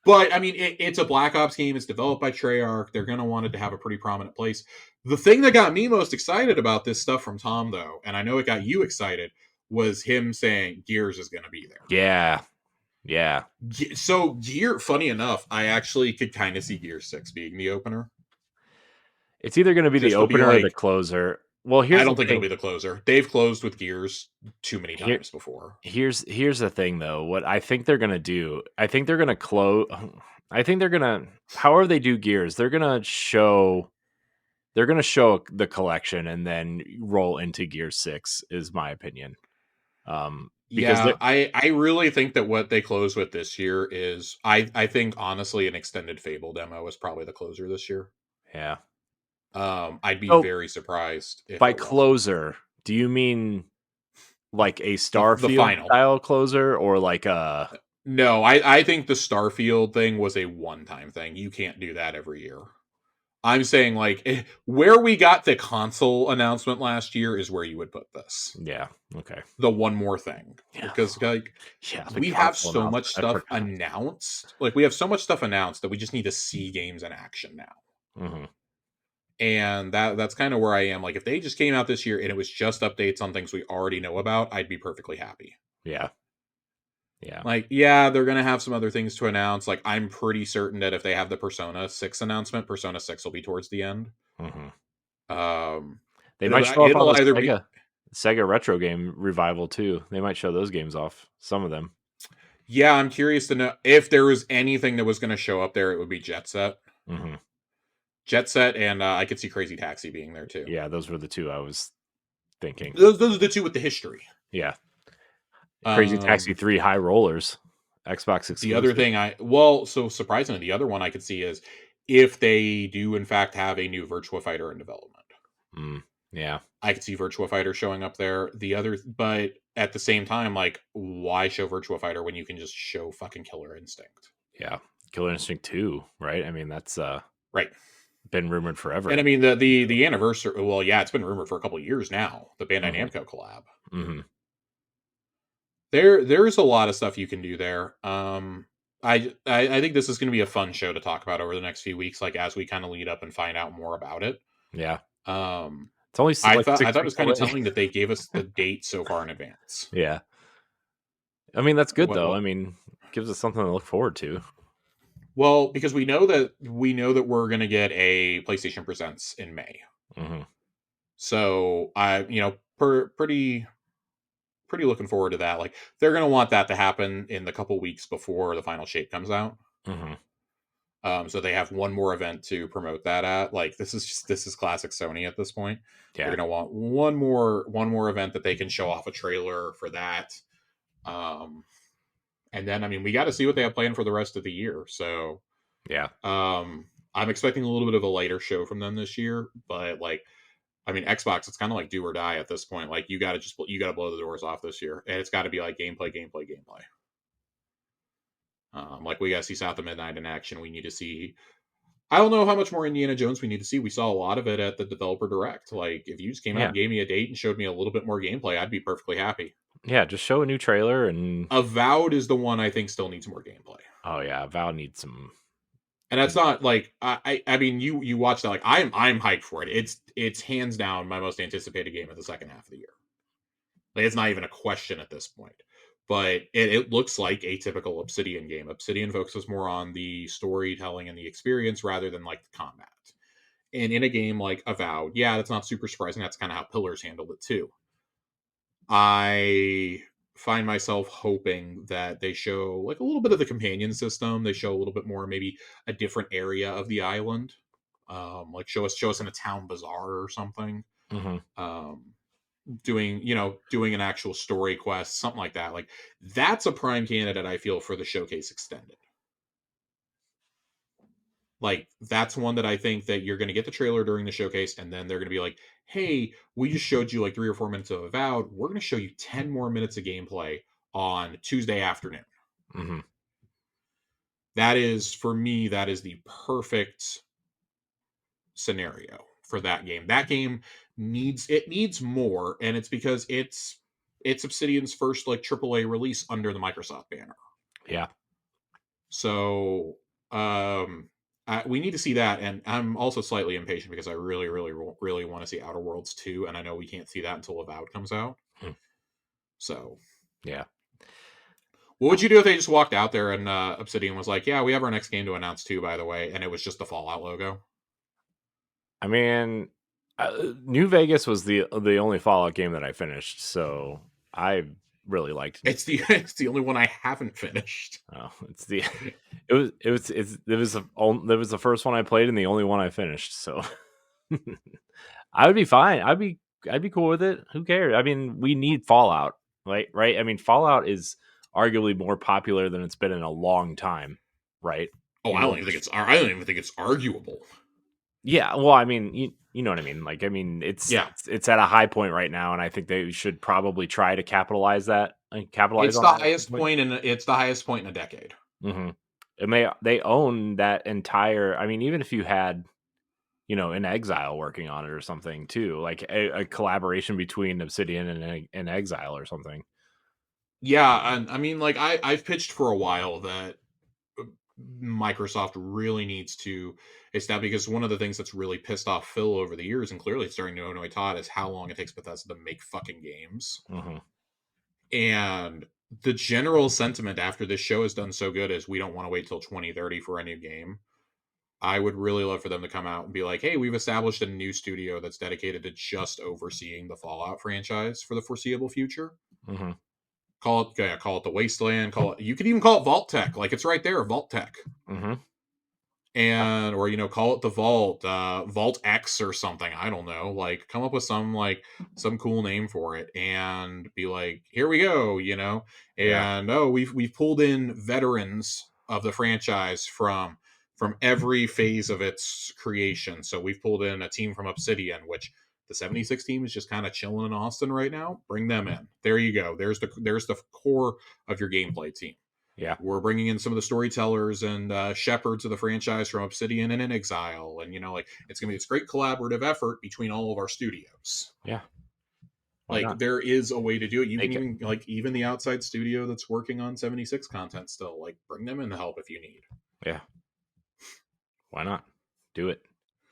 But I mean, it's a Black Ops game. It's developed by Treyarch. They're gonna want it to have a pretty prominent place. The thing that got me most excited about this stuff from Tom, though, and I know it got you excited, was him saying Gears is gonna be there. yeah. Yeah. So funny enough, I actually could kind of see Gears 6 being the opener. It's either going to be the Just to be opener or the like, closer. Well, I here's the don't think it'll thing. be the closer. They've closed with Gears too many Here times before. here's the thing though. What I think they're going to do, I think they're going to close I think they're going to however they do Gears, they're going to show the collection and then roll into Gear 6 is my opinion. Because Yeah, I really think that what they close with this year is, I think honestly an extended Fable demo is probably the closer this year. yeah. I'd be So very surprised if by it wasn't. closer, do you mean like a The Starfield final. style closer or like a No, I think the Starfield thing was a one-time thing. You can't do that every year. I'm saying like where we got the console announcement last year is where you would put this. yeah, okay. The one more thing, Yeah. because like Yeah, the we have console so much announcement, I stuff forgot. announced. Like we have so much stuff announced that we just need to see games in action now. Mhm. And that's kind of where I am. Like if they just came out this year and it was just updates on things we already know about, I'd be perfectly happy. Yeah. Yeah. Like, yeah, they're gonna have some other things to announce. Like, I'm pretty certain that if they have the Persona 6 announcement, Persona 6 will be towards the end. Mhm. Um, They might show up on it'll the either be, Sega retro game revival too. They might show those games off. Some of them. yeah. I'm curious to know if there was anything that was going to show up there. It would be Mhm. Jet Set, and I could see Crazy Taxi being there too. Yeah, those were the two I was thinking. Those are the two with the history. Yeah. Crazy Taxi Um, 3 High Rollers, Xbox the other exclusive. thing so surprisingly, the other one I could see is if they do in fact have a new Virtua Fighter in development. Mm, yeah. I could see Virtua Fighter showing up there. The other, but at the same time, like, why show Virtua Fighter when you can just show fucking Killer Instinct? Yeah. Killer Instinct 2, right? I mean, that's Right. been rumored forever. And I mean the anniversary. Well, yeah, it's been rumored for a couple of years now. The Bandai Hmm. Namco collab. Hmm. There's a lot of stuff you can do there. I think this is going to be a fun show to talk about over the next few weeks, like as we kind of lead up and find out more about it. Yeah. Um, It's only I like thought I six thought it was weeks kind of away. telling that they gave us the date so far in advance. Yeah. I mean, that's good though. I What mean, gives us something to look forward to. Well, because we know that we're going to get a PlayStation Presents in May. Hmm. So I, pretty looking forward to that. Like they're going to want that to happen in the couple weeks before the final shape comes out. Hmm. So they have one more event to promote that at. Like this is classic Sony at this point. They're Yeah. gonna want one more event that they can show off a trailer for that. Um, and then I mean we got to see what they have planned for the rest of the year. So Yeah. I'm expecting a little bit of a lighter show from them this year, but like I mean Xbox, it's kind of like do or die at this point. Like you got to blow the doors off this year, and it's got to be like gameplay, gameplay, gameplay. Like we got to see South of Midnight in action. We need to see. I don't know how much more Indiana Jones we need to see. We saw a lot of it at the developer direct. Like if you just came out Yeah. and gave me a date and showed me a little bit more gameplay, I'd be perfectly happy. Yeah. Just show a new trailer and Avowed is the one I think still needs more gameplay. oh yeah, Val needs some. And that's not like I mean you watch that like I'm hyped for it. It's hands down my most anticipated game of the second half of the year. Like it's not even a question at this point. But it looks like a typical Obsidian game. Obsidian focuses more on the storytelling and the experience rather than like the combat. And in a game like Avowed, yeah, that's not super surprising. That's kind of how Pillars handled it too. I find myself hoping that they show like a little bit of the companion system. They show a little bit more, maybe a different area of the island. Like show us in a town bazaar or something. Hmm. Um, doing an actual story quest, something like that. Like that's a prime candidate I feel for the showcase extended. Like that's one that I think that you're going to get the trailer during the showcase, and then they're going to be like, "Hey, we just showed you like 3 or 4 minutes of Avowed. We're going to show you 10 more minutes of gameplay on Tuesday afternoon." Hmm. That is for me. That is the perfect scenario for that game. That game needs more, and it's because it's Obsidian's first like AAA release under the Microsoft banner. Yeah. So we need to see that, and I'm also slightly impatient because I really, really, really want to see Outer Worlds 2, and I know we can't see that until Avowed comes out. Hmm. So, Yeah. what would you do if they just walked out there and Obsidian was like, "Yeah, we have our next game to announce too, by the way," and it was just the Fallout logo? I mean, New Vegas was the only Fallout game that I finished, so I really liked. It's the only one I haven't finished. Oh, it's the it was the first one I played and the only one I finished. So I would be fine. I'd be cool with it. Who cares? I mean, we need Fallout, right? I mean, Fallout is arguably more popular than it's been in a long time, right? Oh, You I know, don't even think it's arguable. yeah. Well, I mean, you know what I mean. Like, I mean, Yeah, it's at a high point right now, and I think they should probably try to capitalize it's on the that at some highest point. point in it's the highest point in a decade. Hmm. They own that entire. I mean, even if you had an Exile working on it or something too, like a collaboration between Obsidian and Exile or something. Yeah, and I mean, like I've pitched for a while that Microsoft really needs to establish, because one of the things that's really pissed off Phil over the years, and clearly it's starting to annoy Todd, is how long it takes Bethesda to make fucking games. Hmm. And the general sentiment after this show has done so good is we don't want to wait till 2030 for a new game. I would really love for them to come out and be like, hey, we've established a new studio that's dedicated to just overseeing the Fallout franchise for the foreseeable future. Hmm. Call it the Wasteland. You could even call it Vault Tech. Like it's right there, Vault Tech. Hmm. And or call it the Vault, Vault X or something. I don't know. Like come up with some cool name for it and be like, here we go. Yeah. And oh, we've pulled in veterans of the franchise from from every phase of its creation. So we've pulled in a team from Obsidian, which the 76 team is just kind of chilling in Austin right now. Bring them in. There you go. There's the core of your gameplay team. Yeah. We're bringing in some of the storytellers and shepherds of the franchise from Obsidian and In Exile, and like it's gonna be this great collaborative effort between all of our studios. Yeah. Why Like not? there is a way to do it. You can Make it. even like even the outside studio that's working on 76 content still, like bring them in to help if you need. Yeah. Why not? Do it.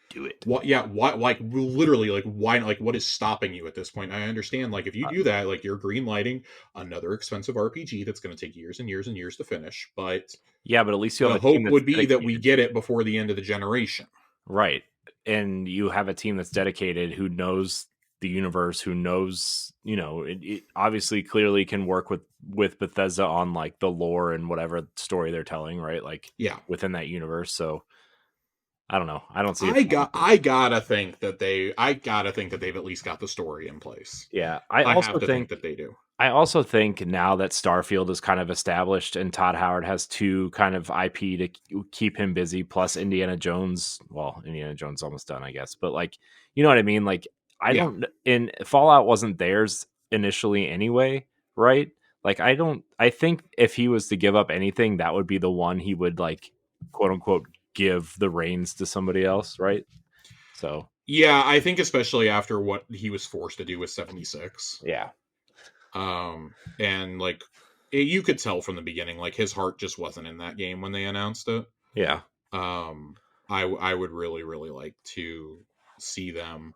Do it. What? Yeah. Why? Like literally, like why? Like what is stopping you at this point? I understand. Like if you Uh, do that, like you're green lighting another expensive RPG that's going to take years and years and years to finish. But yeah, but at least you have the a team hope that's would be that we dedicated. get it before the end of the generation. Right. And you have a team that's dedicated who knows the universe, who knows, it obviously clearly can work with Bethesda on like the lore and whatever story they're telling, right? Like Yeah. within that universe. So I don't know. I don't see a I problem got. with it. I gotta think that they. I gotta think that they've at least got the story in place. Yeah. I have to think that they do. I also think now that Starfield is kind of established and Todd Howard has two kind of IP to keep him busy, plus Indiana Jones. Well, Indiana Jones is almost done, I guess, but like, you know what I mean? Like, I Yeah. don't, and Fallout wasn't theirs initially anyway, right? Like, I think if he was to give up anything, that would be the one he would like, quote unquote, give the reins to somebody else, right? So, Yeah. I think especially after what he was forced to do with 76. yeah. And like you could tell from the beginning, like his heart just wasn't in that game when they announced it. Yeah. Um, I would really really like to see them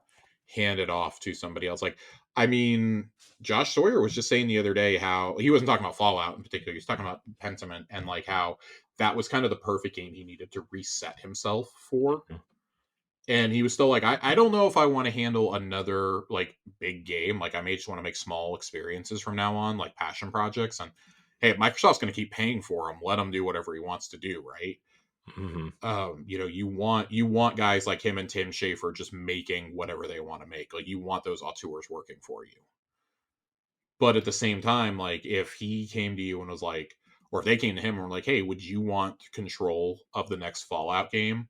hand it off to somebody else. Like, I mean, Josh Sawyer was just saying the other day how he wasn't talking about Fallout in particular. He was talking about Pentiment and like how that was kind of the perfect game he needed to reset himself for. And he was still like, I don't know if I want to handle another like big game. Like, I may just want to make small experiences from now on, like passion projects. And hey, Microsoft's going to keep paying for him. Let him do whatever he wants to do, right? Hmm. You want guys like him and Tim Schafer just making whatever they want to make. Like, you want those auteurs working for you. But at the same time, like if he came to you and was like, or if they came to him and were like, hey, would you want control of the next Fallout game?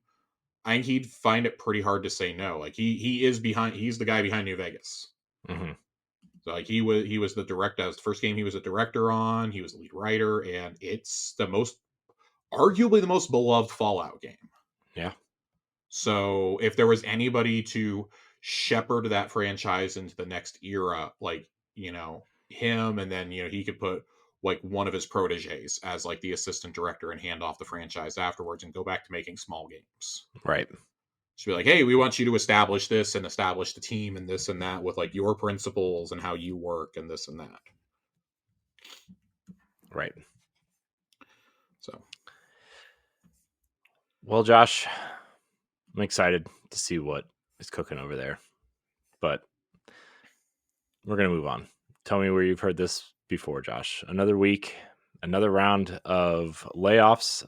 I think he'd find it pretty hard to say no. Like he is behind. He's the guy behind New Vegas. Hmm. So like he was the director. That was the first game he was a director on. He was the lead writer, and it's arguably the most beloved Fallout game. Yeah. So if there was anybody to shepherd that franchise into the next era, like him, and then he could put like one of his proteges as like the assistant director and hand off the franchise afterwards and go back to making small games. Right. Just be like, hey, we want you to establish this and establish the team and this and that with like your principles and how you work and this and that. Right. So Well, Josh, I'm excited to see what is cooking over there, but we're going to move on. Tell me where you've heard this before, Josh. Another week, another round of layoffs,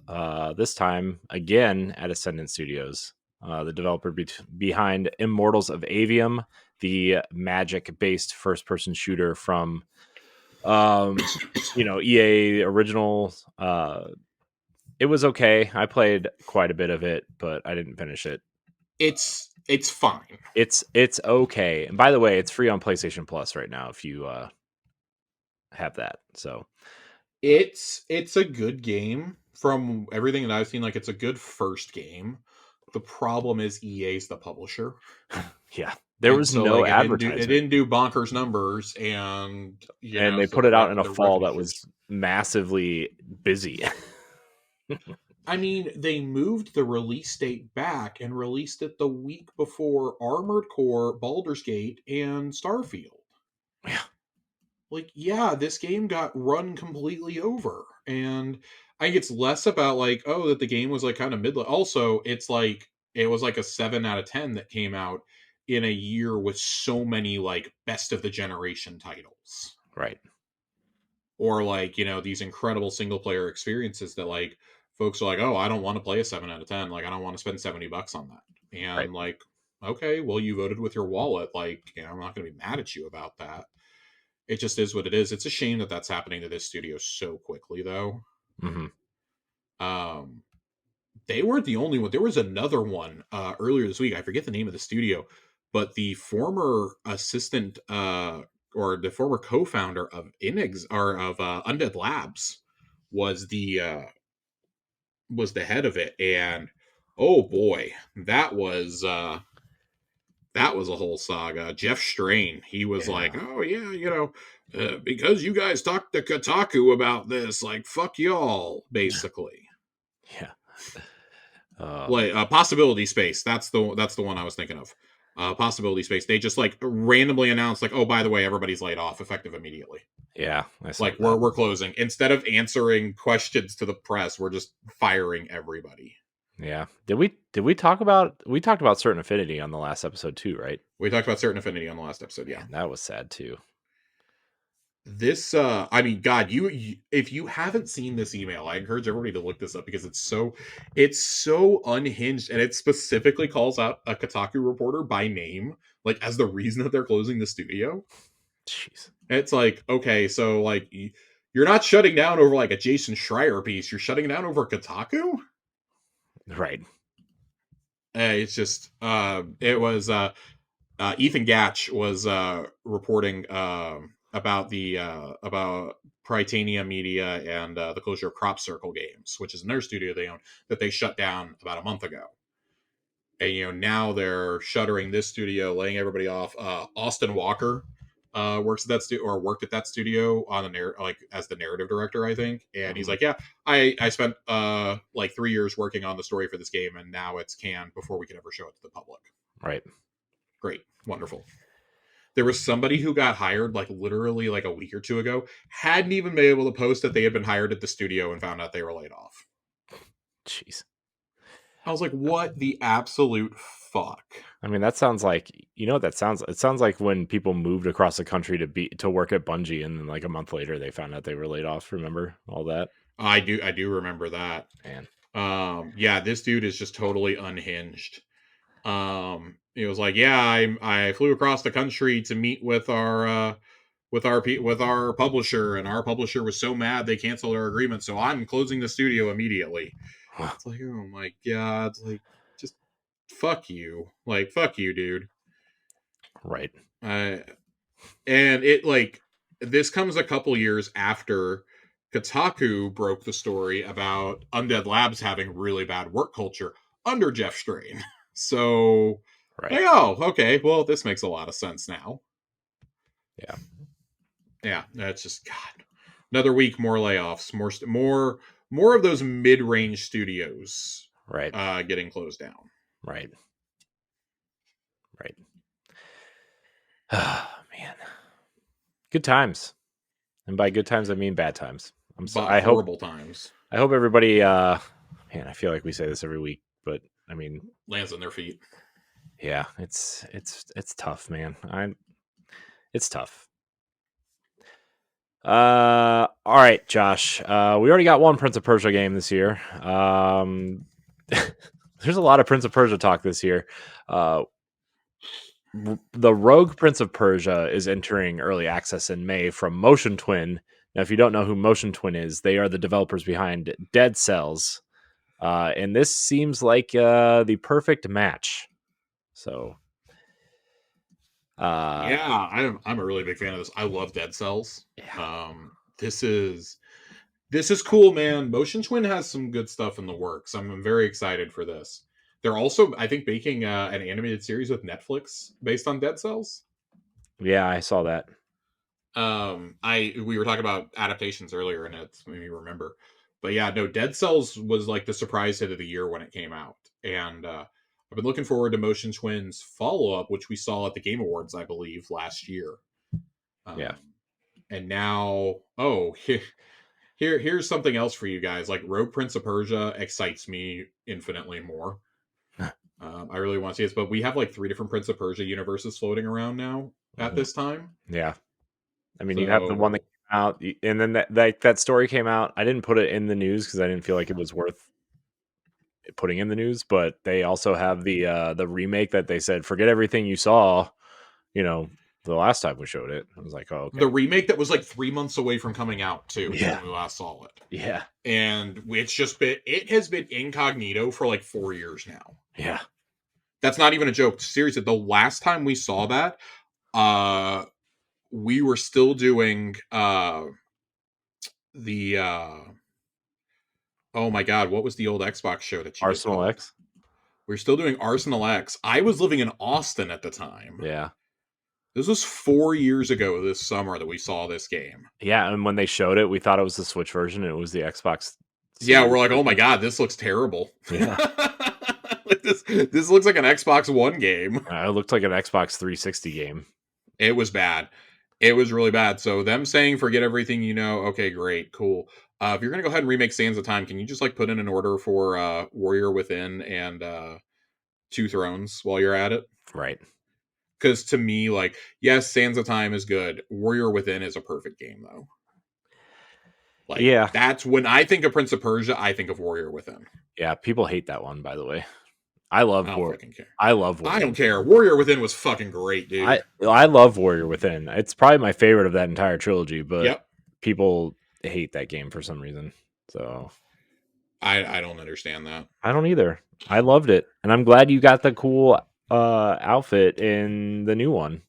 this time again at Ascendant Studios, the developer behind Immortals of Avium, the magic based first person shooter from, EA original. It was okay. I played quite a bit of it, but I didn't finish it. it's fine. It's okay. And by the way, it's free on PlayStation Plus right now if you have that. So It's a good game from everything that I've seen. Like it's a good first game. The problem is EA's the publisher, yeah, there and was so no like it advertisement, didn't do bonkers numbers, and and they so put it like out in a the fall revenue that shit. was massively busy. I mean, they moved the release date back and released it the week before Armored Core, Baldur's Gate, and Starfield. Yeah, Like, yeah, this game got run completely over. And I think it's less about like, oh, that the game was like kind of mid. Also, it's like it was like a 7 out of 10 that came out in a year with so many like best of the generation titles. right, Or like, these incredible single player experiences that like folks are like, oh, I don't want to play a 7 out of 10. Like, I don't want to spend $70 on that. right. And like, okay, well, you voted with your wallet. Like, I'm not going to be mad at you about that. It just is what it is. It's a shame that that's happening to this studio so quickly, though. Hmm. Um, they weren't the only one. There was another one earlier this week. I forget the name of the studio, but the former assistant or the former co-founder of Inex or of Undead Labs was the head of it, and oh boy, that was a whole saga. Jeff Strain, he was like, Yeah. "Oh yeah, because you guys talked to Kotaku about this, like fuck y'all," basically. Yeah. Um, Like Possibility Space, that's the one I was thinking of. Possibility Space. They just like randomly announced, like, "Oh, by the way, everybody's laid off, effective immediately." yeah, I saw Like that. we're closing. Instead of answering questions to the press, we're just firing everybody. Yeah. Did we talked about Certain Affinity on the last episode too, right? We talked about Certain Affinity on the last episode, yeah. Man, that was sad too. This I mean, god, you if you haven't seen this email, I encourage everybody to look this up because it's so unhinged, and it specifically calls out a Kotaku reporter by name, like as the reason that they're closing the studio. Jeez. It's like, okay, so like you're not shutting down over like a Jason Schreier piece, you're shutting down over Kotaku. Right. It's just it was Ethan Gatch was reporting about Prytania Media and the closure of Crop Circle Games, which is another studio they own that they shut down about a month ago. And now they're shuttering this studio, laying everybody off. Austin Walker works at that studio or worked at that studio on like as the narrative director, I think. And he's Mhm. like, yeah, I spent like 3 years working on the story for this game, and now it's canned before we could ever show it to the public. Right. Great, wonderful. There was somebody who got hired like literally like a week or two ago, hadn't even been able to post that they had been hired at the studio and found out they were laid off. Jeez. I was like, what the absolute fuck? I mean, that sounds like what that sounds. It sounds like when people moved across the country to work at Bungie, and then like a month later they found out they were laid off. Remember all that? I do remember that. Man. Yeah, this dude is just totally unhinged. He was like, yeah, I flew across the country to meet with our publisher, and our publisher was so mad they canceled our agreement, so I'm closing the studio immediately. It's like, oh my god, it's like, just fuck you, dude. Right. Uh, and it like this comes a couple years after Kotaku broke the story about Undead Labs having really bad work culture under Jeff Strain. So, Right. like, oh, okay, well, this makes a lot of sense now. Yeah. Yeah, that's just God. Another week, more layoffs, more of those mid-range studios Right. getting closed down. Right. Right. Ah, man. Good times. And by good times I mean bad times. But I hope horrible times everybody man, I feel like we say this every week, but I mean, lands on their feet. yeah, it's tough, man. It's tough. All right, Josh. We already got one Prince of Persia game this year. There's a lot of Prince of Persia talk this year. The Rogue Prince of Persia is entering early access in May from Motion Twin. Now, if you don't know who Motion Twin is, they are the developers behind Dead Cells. And this seems like the perfect match. So, Yeah, I'm a really big fan of this. I love Dead Cells. yeah, This is cool, man. Motion Twin has some good stuff in the works. I'm very excited for this. They're also, I think, making an animated series with Netflix based on Dead Cells. yeah, I saw that. I we were talking about adaptations earlier, and it's made me remember. But yeah, no, Dead Cells was like the surprise hit of the year when it came out, and I've been looking forward to Motion Twin's follow up, which we saw at the Game Awards, I believe, last year. Yeah. Um, and now, oh, here's something else for you guys. Like Rogue Prince of Persia excites me infinitely more. I really want to see this, but we have like 3 different Prince of Persia universes floating around now at Mhm. this time. Yeah. I mean, you have the one that So came out, and then that story came out. I didn't put it in the news because I didn't feel like it was worth putting in the news. But they also have the remake that they said, forget everything you saw. You know, the last time we showed it. I was like, oh, The okay. remake that was like 3 months away from coming out too Yeah. when we last saw it. Yeah. And it has been incognito for like 4 years now. Yeah. That's not even a joke. Seriously, the last time we saw that, uh, we were still doing the oh my god, what was the old Xbox show that you did Arsenal called? X. We were still doing Arsenal X. I was living in Austin at the time. Yeah. This was 4 years ago this summer that we saw this game. Yeah. And when they showed it, we thought it was the Switch version. And it was the Xbox Yeah, Series we're like, oh my version. god, this looks terrible. Yeah. Like this looks like an Xbox One game. It looked like an Xbox 360 game. It was bad. It was really bad. So them saying forget everything you know, okay, great, cool. If you're gonna go ahead and remake Sands of Time, can you just like put in an order for Warrior Within and Two Thrones while you're at it? Right. Because to me, like, yes, Sands of Time is good. Warrior Within is a perfect game though. Like Yeah. that's when I think of Prince of Persia, I think of Warrior Within. Yeah. People hate that one, by the way. I don't fucking care. I love I Warrior don't Within. care. Warrior Within was fucking great, dude. I love Warrior Within. It's probably my favorite of that entire trilogy, but Yep. people hate that game for some reason. So I don't understand that. I don't either. I loved it. And I'm glad you got the cool outfit in the new one.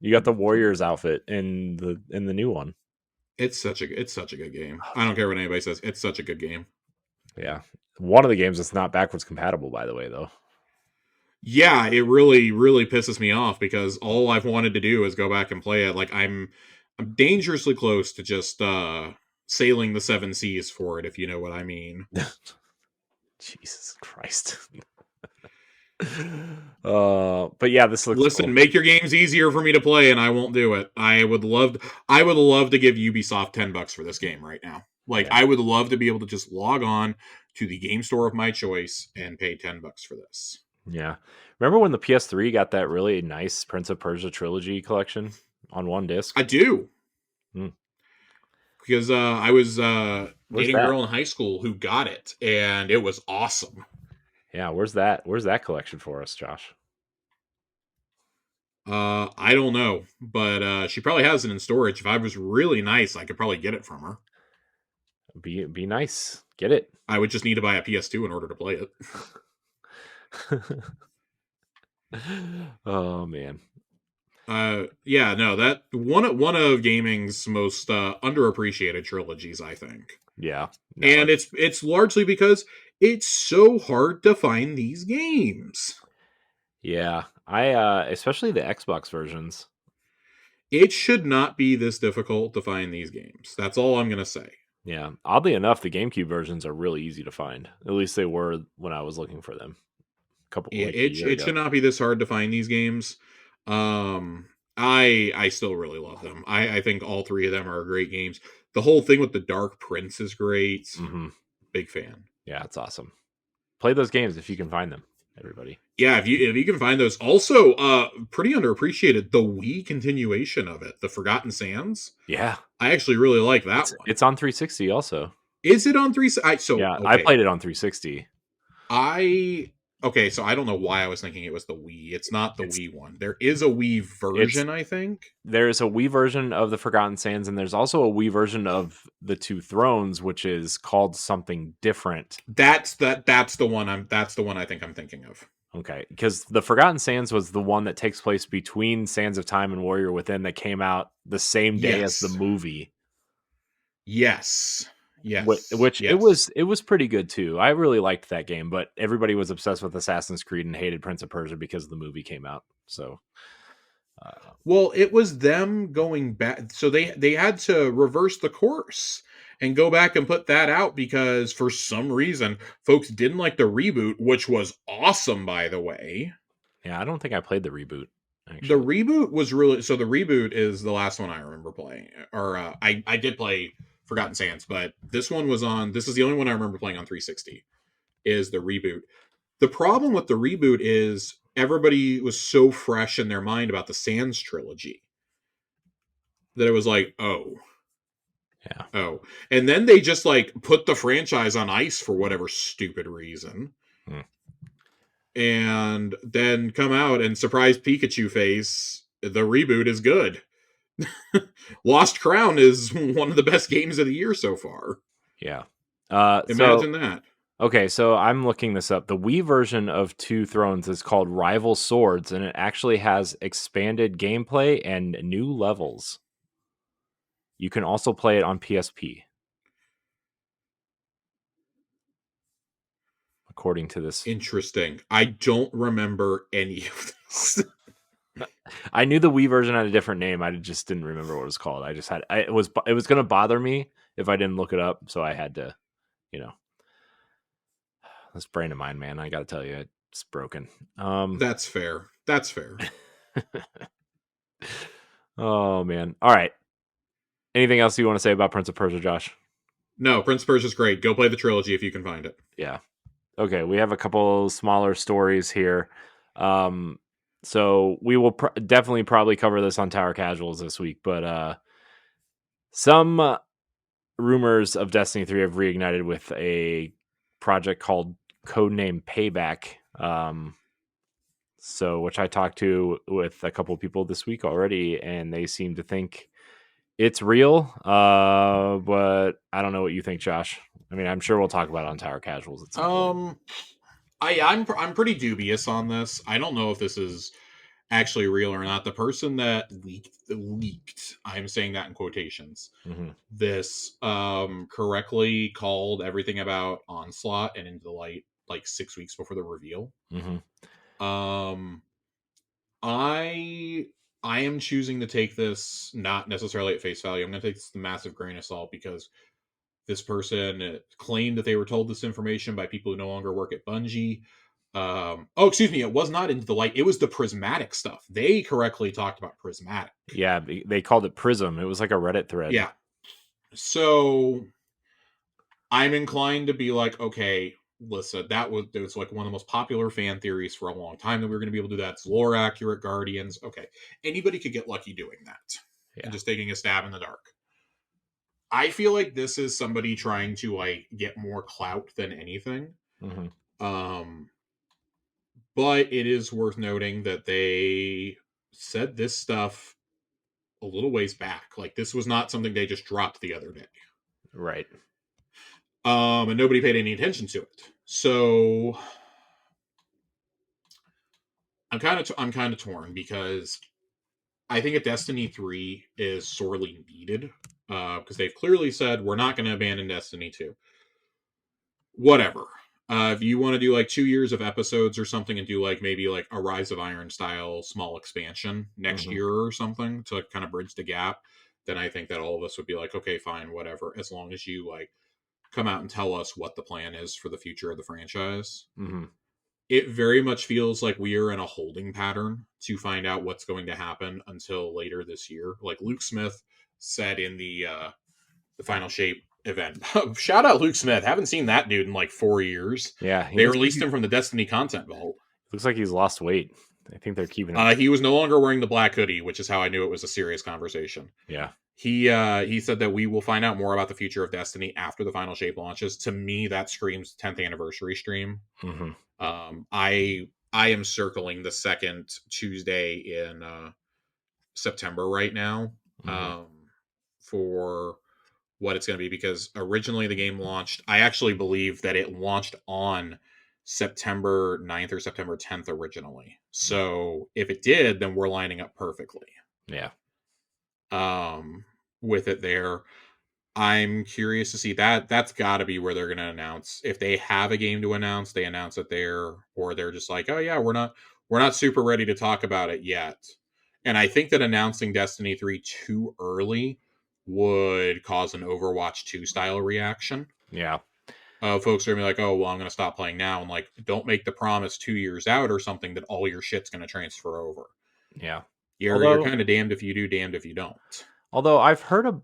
You got the Warriors outfit in the new one. It's such a good game. I don't care what anybody says. It's such a good game. Yeah. One of the games that's not backwards compatible, by the way, though. Yeah, it really really pisses me off because all I've wanted to do is go back and play it. Like I'm dangerously close to just sailing the seven seas for it, if you know what I mean. Jesus Christ. But yeah, this looks Listen, cool. make your games easier for me to play, and I won't do it. I would love to give Ubisoft $10 for this game right now. Like, Yeah. I would love to be able to just log on to the game store of my choice and pay $10 for this. Yeah. Remember when the PS3 got that really nice Prince of Persia trilogy collection on one disc? I do. Hmm. Because I was Where's dating a that? girl in high school who got it, and it was awesome. Yeah, where's that? Where's that collection for us, Josh? I don't know, but she probably has it in storage. If I was really nice, I could probably get it from her. Be nice. Get it. I would just need to buy a PS2 in order to play it. Oh man. Yeah, no, that one of gaming's most underappreciated trilogies, I think. Yeah. No. And it's largely because it's so hard to find these games. Yeah. I especially the Xbox versions. It should not be this difficult to find these games. That's all I'm going to say. Yeah. Oddly enough, the GameCube versions are really easy to find. At least they were when I was looking for them. A year It ago. should not be this hard to find these games. I still really love them. I think all three of them are great games. The whole thing with the Dark Prince is great. Mm-hmm. Big fan. Yeah, it's awesome. Play those games if you can find them, everybody. Yeah, if you can find those. Also, pretty underappreciated, the Wii continuation of it, the Forgotten Sands. Yeah. I actually really like that one. It's on 360 also. Is it on three? Yeah, Okay. I played it on 360. So I don't know why I was thinking it was the Wii. It's not the Wii one. There is a Wii version, I think. There's a Wii version of the Forgotten Sands, and there's also a Wii version of the Two Thrones, which is called something different. That's the one. That's the one I think I'm thinking of. Okay, because the Forgotten Sands was the one that takes place between Sands of Time and Warrior Within that came out the same day as the movie. Yes. Which it was pretty good too. I really liked that game, but everybody was obsessed with Assassin's Creed and hated Prince of Persia because the movie came out. So, well, it was them going back. So they had to reverse the course and go back and put that out because for some reason folks didn't like the reboot, which was awesome, by the way. yeah, I don't think I played the reboot. Actually. The reboot was really so. The reboot is the last one I remember playing, or I did play Forgotten Sands, but this one was on. This is the only one I remember playing on 360. Is the reboot. The problem with the reboot is everybody was so fresh in their mind about the Sands trilogy that it was like, oh, and then they just like put the franchise on ice for whatever stupid reason. And then come out and surprise Pikachu face the reboot is good. Lost Crown is one of the best games of the year so far. Yeah. So Imagine that. okay, so I'm looking this up. The Wii version of Two Thrones is called Rival Swords, and it actually has expanded gameplay and new levels. You can also play it on PSP, according to this. Interesting. I don't remember any of this. I knew the Wii version had a different name. I just didn't remember what it was called. I just had it was going to bother me if I didn't look it up, so I had to, you know, this brain of mine, man. I got to tell you, it's broken. That's fair. That's fair. Oh man. All right. Anything else you want to say about Prince of Persia, Josh? No, Prince of Persia's great. Go play the trilogy if you can find it. Yeah. Okay, we have a couple smaller stories here. So we will definitely probably cover this on Tower Casuals this week, but some rumors of Destiny 3 have reignited with a project called Codename Payback. So which I talked to with a couple of people this week already, and they seem to think it's real. But I don't know what you think, Josh. I mean, I'm sure we'll talk about it on Tower Casuals at some point. Um, I'm pretty dubious on this. I don't know if this is actually real or not. The person that leaked, I'm saying that in quotations, Mm-hmm. this correctly called everything about Onslaught and Into the Light like 6 weeks before the reveal. Mm-hmm. Um, I I am choosing to take this not necessarily at face value. I'm going to take this with a massive grain of salt because this person claimed that they were told this information by people who no longer work at Bungie. Oh, excuse me, it was not Into the Light. It was the prismatic stuff. They correctly talked about prismatic. Yeah, they called it Prism. It was like a Reddit thread. Yeah. So I'm inclined to be like, okay, listen, it was like one of the most popular fan theories for a long time that we were going to be able to do that. It's lore accurate Guardians. Okay. Anybody could get lucky doing that and Yeah. just taking a stab in the dark. I feel like this is somebody trying to like get more clout than anything. Mm-hmm. Um, but it is worth noting that they said this stuff a little ways back. Like this was not something they just dropped the other day. Right. And nobody paid any attention to it. So I'm kind of torn because I think a Destiny 3 is sorely needed because they've clearly said we're not going to abandon Destiny 2. Whatever. If you want to do like 2 years of episodes or something and do like maybe like a Rise of Iron style small expansion next Mm-hmm. year or something to kind of bridge the gap, then I think that all of us would be like, okay, fine, whatever. As long as you like come out and tell us what the plan is for the future of the franchise. Mm-hmm. It very much feels like we are in a holding pattern to find out what's going to happen until later this year. Like Luke Smith said in the Final Shape event. Shout out Luke Smith. Haven't seen that dude in like 4 years. Yeah, he They looks like released him from the Destiny content vault. he's lost weight. I think they're keeping him. He was no longer wearing the black hoodie, which is how I knew it was a serious conversation. Yeah. He said that we will find out more about the future of Destiny after the Final Shape launches. To me, that screams 10th anniversary stream. Mm-hmm. I am circling the second Tuesday in September right now Mm-hmm. for what it's going to be because originally the game launched. I actually believe that it launched on September 9th or September 10th originally. So if it did, then we're lining up perfectly Yeah. with it there. I'm curious to see that. That's got to be where they're going to announce if they have a game to announce. They announce it there, or they're just like, oh yeah, we're not super ready to talk about it yet. And I think that announcing Destiny 3 too early would cause an Overwatch 2 style reaction. Yeah. Folks are gonna be like, oh well, I'm gonna stop playing now, and like, don't make the promise 2 years out or something that all your shit's gonna transfer over. Yeah. You're Although kind of damned if you do, damned if you don't. although I've heard of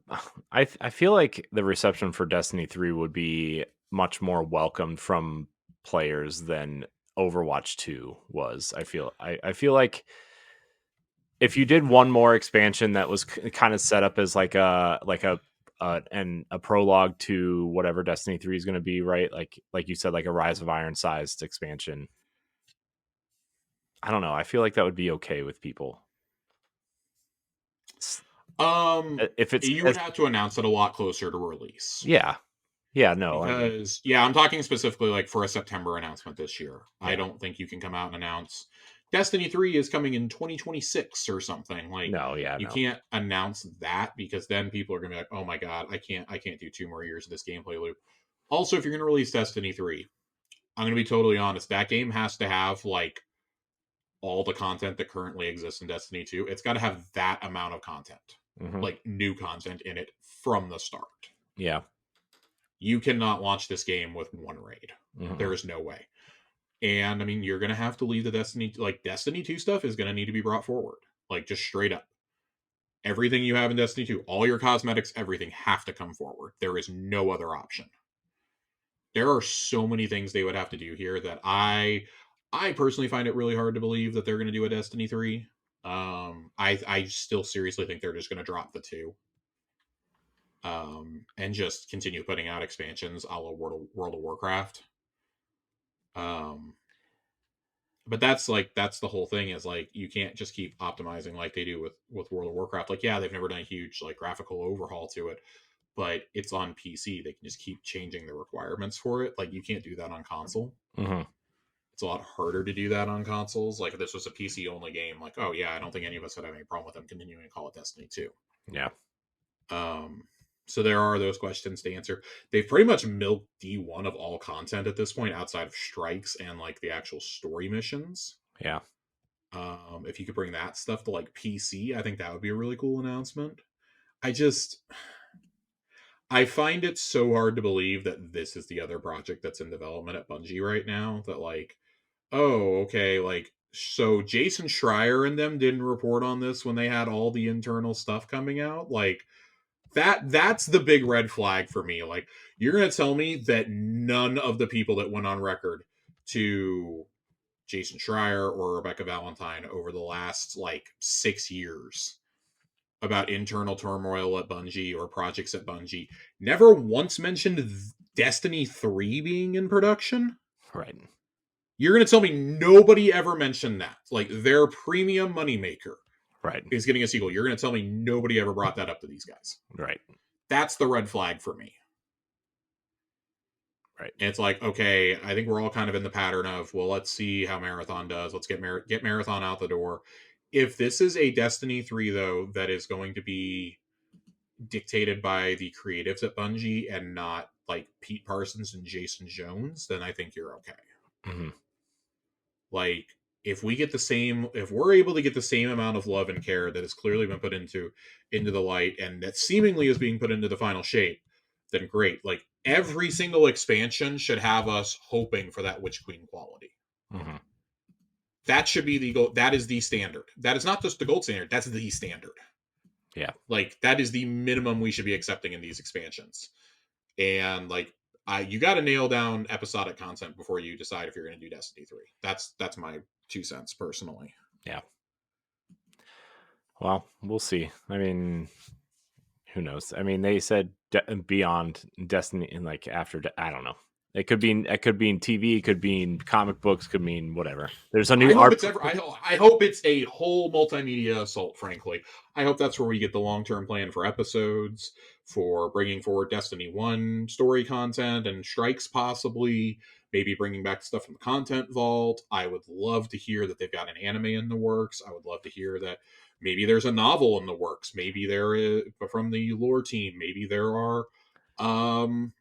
I feel like the reception for Destiny 3 would be much more welcomed from players than Overwatch 2 was. I feel like if you did one more expansion that was kind of set up as like a prologue to whatever Destiny 3 is going to be, right? Like you said, like a Rise of Iron sized expansion. I don't know. I feel like that would be okay with people. If it's You would have to announce it a lot closer to release. yeah. Yeah, no, I mean, Because yeah, I'm talking specifically like for a September announcement this year. I yeah. don't think you can come out and announce Destiny 3 is coming in 2026 or something. Like No, yeah, you no. can't announce that because then people are going to be like, "Oh my god, I can't do 2 more years of this gameplay loop." Also, if you're going to release Destiny 3, I'm going to be totally honest, that game has to have like all the content that currently exists in Destiny 2. It's got to have that amount of content. Mhm. Like new content in it from the start. Yeah. You cannot launch this game with one raid. There Mhm. is no way. And I mean, you're gonna have to leave the Destiny 2 stuff is gonna need to be brought forward. Like just straight up. Everything you have in Destiny 2, all your cosmetics, everything have to come forward. There is no other option. There are so many things they would have to do here that I personally find it really hard to believe that they're gonna do a Destiny 3. I still seriously think they're just gonna drop the two. And just continue putting out expansions a la World of Warcraft. Um, but that's the whole thing is like you can't just keep optimizing like they do with World of Warcraft. Like yeah, they've never done a huge like graphical overhaul to it, but it's on PC. They can just keep changing the requirements for it. Like you can't do that on console. Mhm. It's a lot harder to do that on consoles. Like if this was a PC only game, like oh yeah, I don't think any of us would have any problem with them continuing to call it Destiny 2. Yeah. Um, so there are those questions to answer. They've pretty much milked D1 of all content at this point, outside of strikes and like the actual story missions. Yeah. If you could bring that stuff to like PC, I think that would be a really cool announcement. I just I find it so hard to believe that this is the other project that's in development at Bungie right now. That like, oh, okay, like so Jason Schreier and them didn't report on this when they had all the internal stuff coming out. Like that's the big red flag for me. Like you're gonna tell me that none of the people that went on record to Jason Schreier or Rebecca Valentine over the last like 6 years about internal turmoil at Bungie or projects at Bungie never once mentioned Destiny 3 being in production. Right. You're going to tell me nobody ever mentioned that. Like their premium moneymaker Right. is getting a sequel. You're going to tell me nobody ever brought that up to these guys. Right. That's the red flag for me. Right. And it's like, okay, I think we're all kind of in the pattern of, well, let's see how Marathon does. Let's get Marathon out the door. If this is a Destiny 3, though, that is going to be dictated by the creatives at Bungie and not like Pete Parsons and Jason Jones, then I think you're okay. Mhm. Like, if we're able to get the same amount of love and care that has clearly been put into the light and that seemingly is being put into the final shape, then great. Like every single expansion should have us hoping for that Witch Queen quality. Mhm. That should be the goal. That is the standard. That is not just the gold standard. That's the standard. Yeah. Like that is the minimum we should be accepting in these expansions. And like you got to nail down episodic content before you decide if you're going to do Destiny 3. That's my 2 cents personally. Yeah. Well, we'll see. I mean, who knows? I mean, they said beyond Destiny and like after I don't know. It could be in TV, it could be in comic books, could mean whatever. There's a I new hope art. it's ever. I hope it's a whole multimedia assault. Frankly, I hope that's where we get the long term plan for episodes, for bringing forward Destiny 1 story content and strikes, possibly maybe bringing back stuff from the content vault. I would love to hear that they've got an anime in the works. I would love to hear that maybe there's a novel in the works. Maybe there is from the lore team. Maybe there are um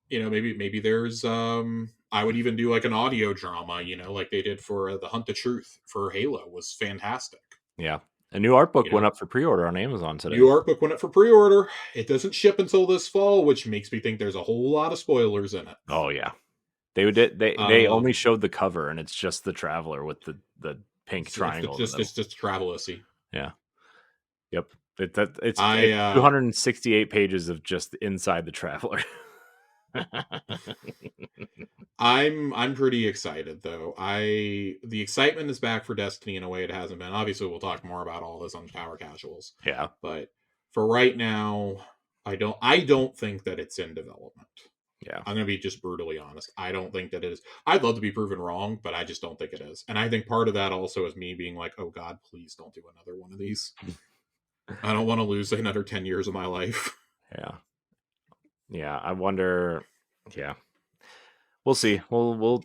maybe there's I would even do like an audio drama, like they did for the Hunt the Truth for Halo was fantastic. Yeah. A new art book You went know, up for pre-order on Amazon new today. art book went up for pre-order. It doesn't ship until this fall, which makes me think there's a whole lot of spoilers in it. Oh yeah. They only Um, showed the cover and it's just the traveler with the pink it's triangle in the just middle. it's just travelousy. Yeah. Yep. I It's 268 pages of just inside the traveler. I'm pretty excited though. The excitement is back for Destiny in a way it hasn't been. Obviously, we'll talk more about all this on Power Casuals, Yeah. but for right now, I don't think that it's in development. Yeah. I'm going to be just brutally honest. I don't think that it is. I'd love to be proven wrong, but I just don't think it is. And I think part of that also is me being like, "Oh God, please don't do another one of these." I don't want to lose another 10 years of my life. Yeah. Yeah. I wonder. Yeah. We'll see. We'll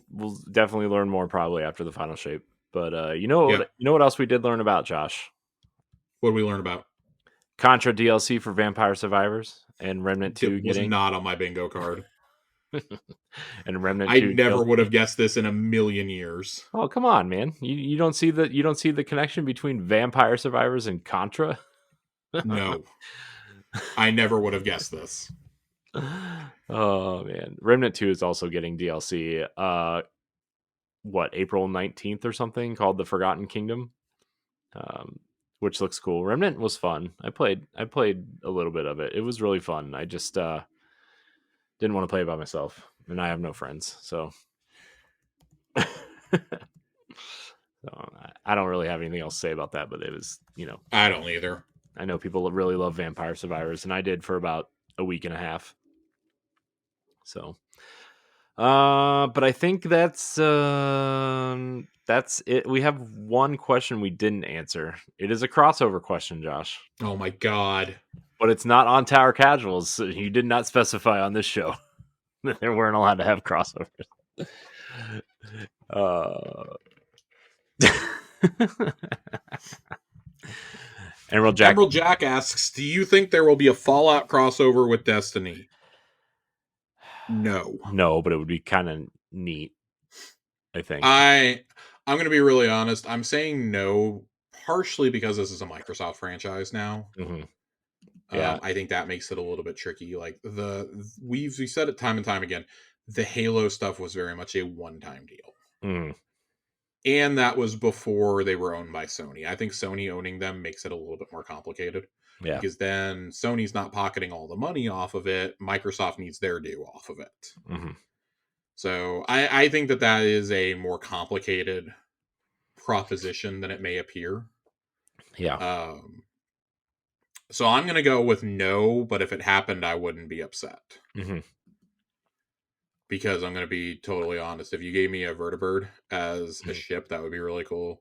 definitely learn more probably after the final shape. But Yep. you know what else we did learn about, Josh? What did we learn about? Contra DLC for Vampire Survivors and Remnant That 2 was getting not on my bingo card. and Remnant I 2 never would have DLC. guessed this in a million years. Oh, come on, man. You don't see the connection between Vampire Survivors and Contra? No, I never would have guessed this. Oh man. Remnant 2 is also getting DLC. What, April 19th or something, called The Forgotten Kingdom. Um which looks cool. Remnant was fun. I played a little bit of it. It was really fun. I just didn't want to play it by myself, and I have no friends, so I don't really have anything else to say about that. But it was, I don't either. I know people really love Vampire Survivors, and I did for about a week and a half. So, but I think that's it. We have one question we didn't answer. It is a crossover question, Josh, Oh my god. but it's not on Tower Casuals. So you did not specify on this show that they weren't allowed to have crossovers. Uh, Emerald Jack. Emerald Jack asks, "Do you think there will be a Fallout crossover with Destiny?" No. No, but it would be kind of neat, I think. I'm going to be really honest. I'm saying no, partially because this is a Microsoft franchise now. Hmm. Yeah. I think that makes it a little bit tricky. Like we've said it time and time again. The Halo stuff was very much a one-time deal, Mm, and that was before they were owned by Sony. I think Sony owning them makes it a little bit more complicated yeah. because then Sony's not pocketing all the money off of it. Microsoft needs their due off of it. Hmm. So I think that is a more complicated proposition than it may appear. Yeah. Um, so I'm going to go with no, but if it happened, I wouldn't be upset. Hmm. Because I'm going to be totally honest. If you gave me a vertibird as a Hmm. ship, that would be really cool.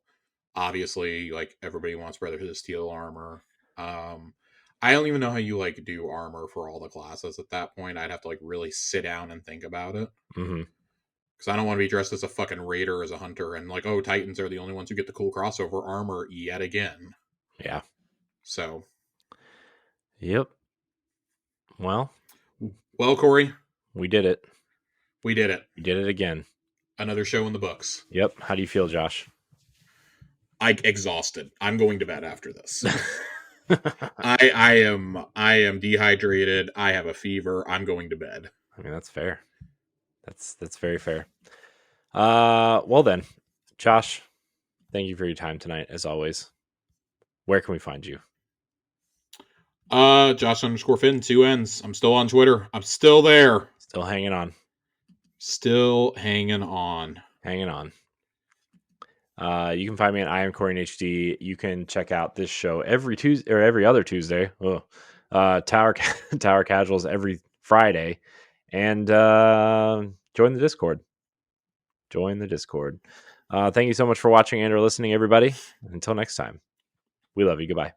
Obviously, like everybody wants Brotherhood of Steel armor. Um, I don't even know how you like do armor for all the classes at that point. I'd have to like really sit down and think about it. Hmm. Because I don't want to be dressed as a fucking raider as a hunter and like, oh, Titans are the only ones who get the cool crossover armor yet again. Yeah. So, Yep. Well, well, Corey, we did it. we did it. We did it again. Another show in the books. Yep. How do you feel, Josh? I exhausted. I'm going to bed after this. I am dehydrated. I have a fever. I'm going to bed. I mean, that's fair. That's very fair. Well then, Josh, thank you for your time tonight, as always. Where can we find you? Josh _ Finn, 2 N's. I'm still on Twitter. I'm still there. Still hanging on. Still hanging on. Hanging on. You can find me at I am Corey in HD. You can check out this show every Tuesday or every other Tuesday. Tower Tower Casuals every Friday, and join the Discord. Join the Discord. Thank you so much for watching and or listening, everybody. Until next time, we love you. Goodbye.